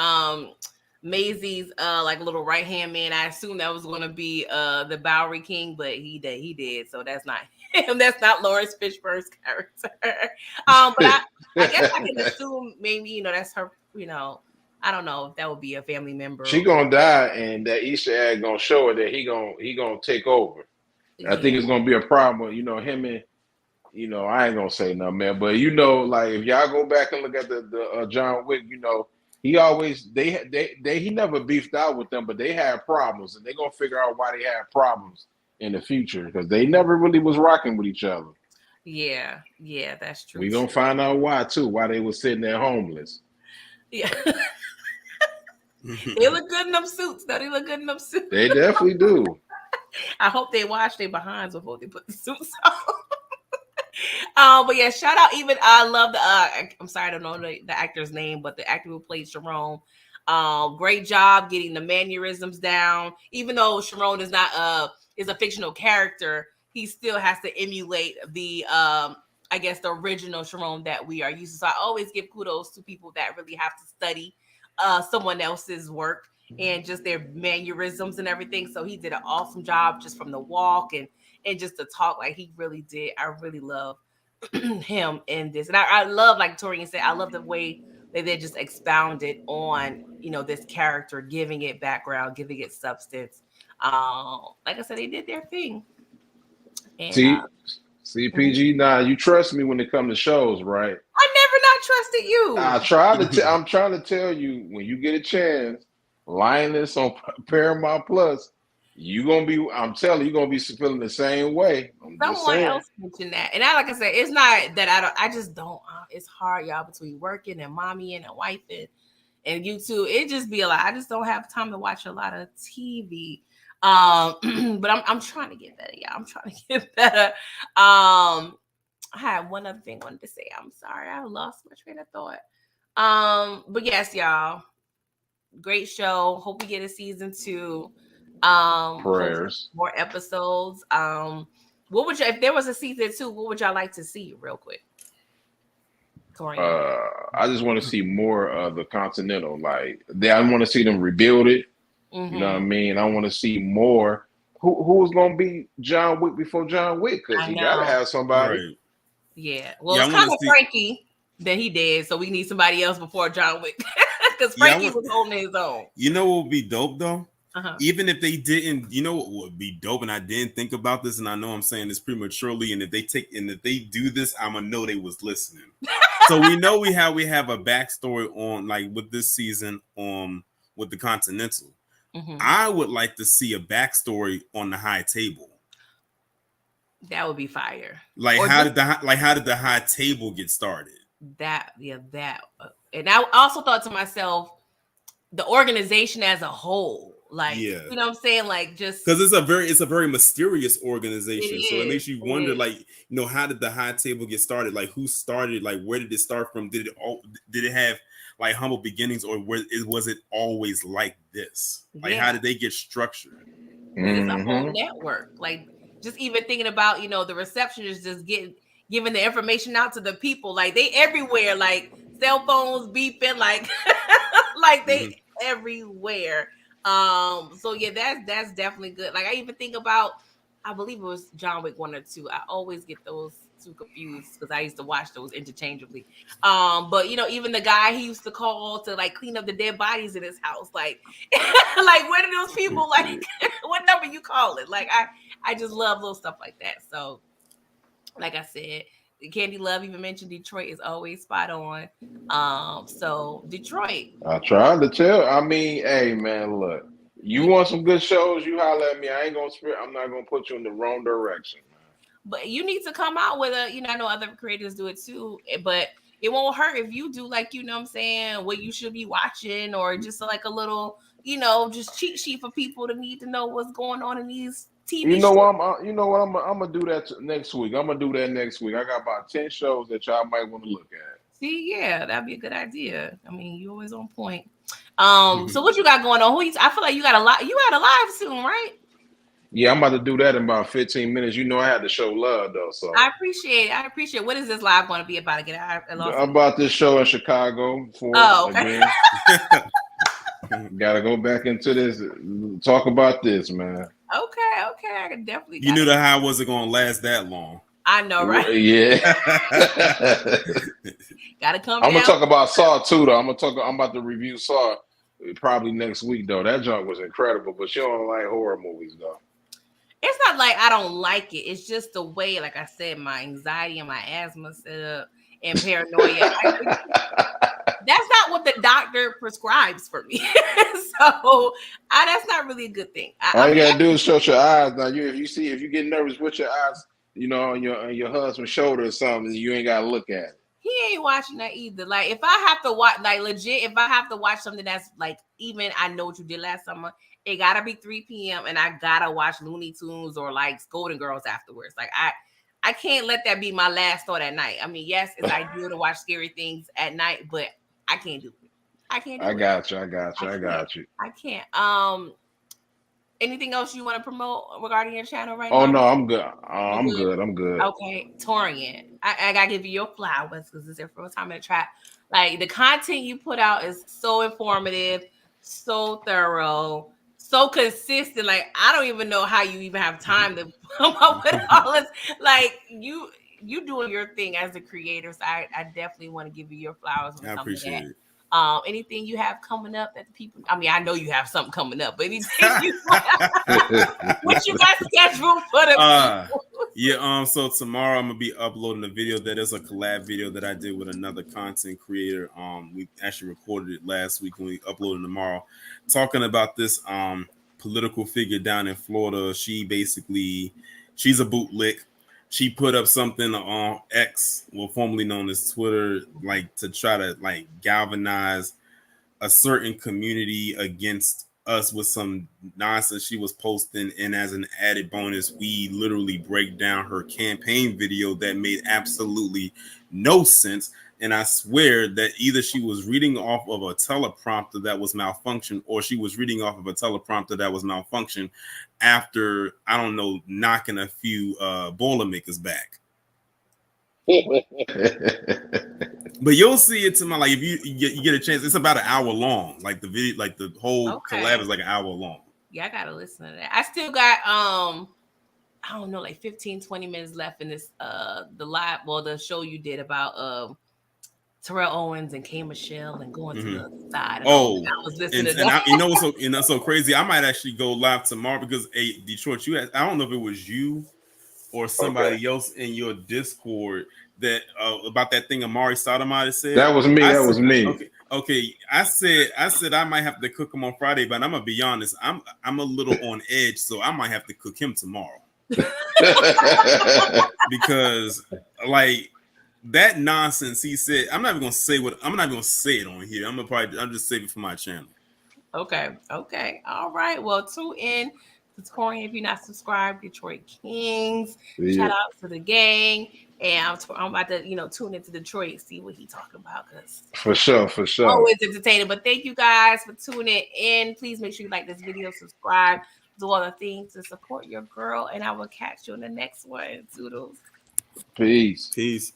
Maisie's little right hand man. I assumed that was going to be the Bowery King, but he did. So that's not him. That's not Lawrence Fishburne's character. But I guess I can assume maybe that's her. I don't know if that would be a family member. She gonna die, and that Easter egg gonna show her that he gonna take over. Yeah. I think it's gonna be a problem. Him and. I ain't gonna say nothing, man. But like, if y'all go back and look at the John Wick, he always he never beefed out with them, but they had problems, and they're gonna figure out why they had problems in the future, because they never really was rocking with each other. Yeah, that's true. We gonna find out why too, why they was sitting there homeless. Yeah. They look good in them suits, though. They look good in them suits. They definitely do. I hope they wash their behinds before they put the suits on. But yeah, shout out. Even I love I'm sorry, I don't know the actor's name, but the actor who played Jerome. Great job getting the mannerisms down. Even though Sharon is not is a fictional character, he still has to emulate the I guess the original Sharon that we are used to. So I always give kudos to people that really have to study someone else's work and just their mannerisms and everything. So he did an awesome job just from the walk and just the talk, like he really did. I really love him in this, and I love, like Torian said, I love the way that they just expounded on this character, giving it background, giving it substance. Like I said, they did their thing, and See, CPG. Now you trust me when it comes to shows, right? I never not trusted I you. try to. I'm trying to tell you when you get a chance, Linus on Paramount Plus, you gonna be. I'm telling you, you're gonna be feeling the same way. I'm just Someone saying. else mentioned that, and like I said, it's not that I don't. I just don't. It's hard, y'all, between working and mommy and wife and you too. It just be a lot. I just don't have time to watch a lot of TV. But I'm trying to get better, y'all. I'm trying to get better. I had one other thing I wanted to say. I'm sorry, I lost my train of thought. But yes, y'all, great show. Hope we get a season 2. Hopefully Prayers. more episodes. What would you, if there was a season 2, what would y'all like to see real quick? Torian. I just want to see more of the Continental. Like I want to see them rebuild it. You know what I mean? I want to see more. Who's gonna be John Wick before John Wick? Because I he gotta know. have somebody. Right. Yeah. Well, Yeah, I it's want kind to of see. Frankie that he did, so we need somebody else before John Wick. Because Yeah, I Frankie want. was holding his own. You know what would be dope though? Uh-huh. Even if they didn't, you know what would be dope, and I didn't think about this, and I know I'm saying this prematurely, and if they do this, I'ma know they was listening. So we know we have a backstory on, like, with this season with the Continental. I would like to see a backstory on the High Table. That would be fire. Like Or how just did the High Table get started? that, yeah, that. And I also thought to myself, the organization as a whole, like, Yeah, you know what I'm saying? Like, just, because it's a very mysterious it organization, so it is. makes you It wonder, is. like, how did the High Table get started? Like, who started? Like, where did it start from? Did it have like humble beginnings, or was it always like this? Like, how Yeah. did they get structured? Because it's a whole Mm-hmm. network. Like, just even thinking about, the receptionists just giving the information out to the people. Like, they everywhere, like cell phones beeping, like like they Mm-hmm. everywhere. So yeah, that's definitely good. Like, I even think about, I believe it was John Wick 1 or 2. I always get those two confused because I used to watch those interchangeably. But even the guy he used to call to like clean up the dead bodies in his house, like like where do those people, like what number you call it? Like, I just love little stuff like that. So like I said, Candy Love even mentioned Detroit is always spot on. So Detroit. I tried to tell. I mean, hey man, look. You We want some good shows? You holler at me. I ain't gonna spit. I'm not gonna put you in the wrong direction, man. But you need to come out with I know other creators do it too, but it won't hurt if you do, like, what I'm saying, what you should be watching, or just like a little, just cheat sheet for people to need to know what's going on in these You TV know shows. what? You know what? I'm gonna do that next week. I'm gonna do that next week. I got about 10 shows that y'all might want to look at. See, yeah, that'd be a good idea. I mean, you always on point. So what you got going on? I feel like you got a lot. You got a live soon, right? Yeah, I'm about to do that in about 15 minutes. You know, I had to show love though, so I appreciate it. I appreciate it. What is this live going to be about again? I lost it. about this show in Chicago for Oh, okay. again. Gotta go back into this. Talk about this, man. Okay. I can definitely. You knew the high wasn't going to last that long. I know, right? Yeah. Gotta come I'm down. gonna talk about Saw too, though. I'm about to review Saw probably next week, though. That junk was incredible, but she don't like horror movies, though. It's not like I don't like it. It's just the way, like I said, my anxiety and my asthma set up and paranoia. That's not what the doctor prescribes for me. So that's not really a good thing. All you gotta do is shut your eyes. Now, if you get nervous with your eyes, on your husband's shoulder or something, you ain't gotta look at it. He ain't watching that either. Like, if I have to watch, like, legit, if I have to watch something that's like, even I Know What You Did Last Summer, it gotta be 3 p.m. and I gotta watch Looney Tunes or like Golden Girls afterwards. Like, I can't let that be my last thought at night. I mean, yes, it's ideal to watch scary things at night, but I can't do it. I can't I do it. got you. I got you. I got you. I can't. Anything else you want to promote regarding your channel right Oh now? no, I'm good. You I'm good? good. I'm good. Okay, Torian. I gotta give you your flowers because it's your first time in the trap. Like the content you put out is so informative, so thorough, so consistent. Like I don't even know how you even have time to come up with all this. Like you doing your thing as a creator. So I definitely want to give you your flowers when I it comes to appreciate that. it. Anything you have coming up that the people? I mean, I know you have something coming up, but anything you what you got scheduled for the people? Yeah, so tomorrow I'm gonna be uploading a video that is a collab video that I did with another content creator. We actually recorded it last week and we uploaded tomorrow, talking about this political figure down in Florida. She's a bootlick. She put up something on X, well formerly known as Twitter, like to try to like galvanize a certain community against us with some nonsense she was posting. And as an added bonus, we literally break down her campaign video that made absolutely no sense. And I swear that either she was reading off of a teleprompter that was malfunctioned, or she was reading off of a teleprompter that was malfunctioned after, I don't know, knocking a few Boilermakers back. But you'll see it tomorrow. Like if you get a chance, it's about an hour long. Like the video, like the whole collab is like an hour long. Yeah, I gotta listen to that. I still got I don't know, like 15, 20 minutes left in this the show you did about Terrell Owens and K Michelle and going to the side. And all that. I was listening to that. You know what's so crazy? I might actually go live tomorrow because Detroit, I don't know if it was you or somebody else in your Discord that about that thing Amari Sotomayor said. That was me. That was me. Okay. I said I might have to cook him on Friday, but I'm gonna be honest. I'm a little on edge, so I might have to cook him tomorrow because like that nonsense he said. I'm not even gonna say it on here. I'm just save it for my channel. Okay. All right. Well, tune in to Torian if you're not subscribed. Detroit Kings. Yeah. Shout out to the gang. And I'm about to, tune into Detroit and see what he talking about. Cause for sure. Always entertaining. But thank you guys for tuning in. Please make sure you like this video, subscribe, do all the things to support your girl. And I will catch you in the next one. Toodles. Peace.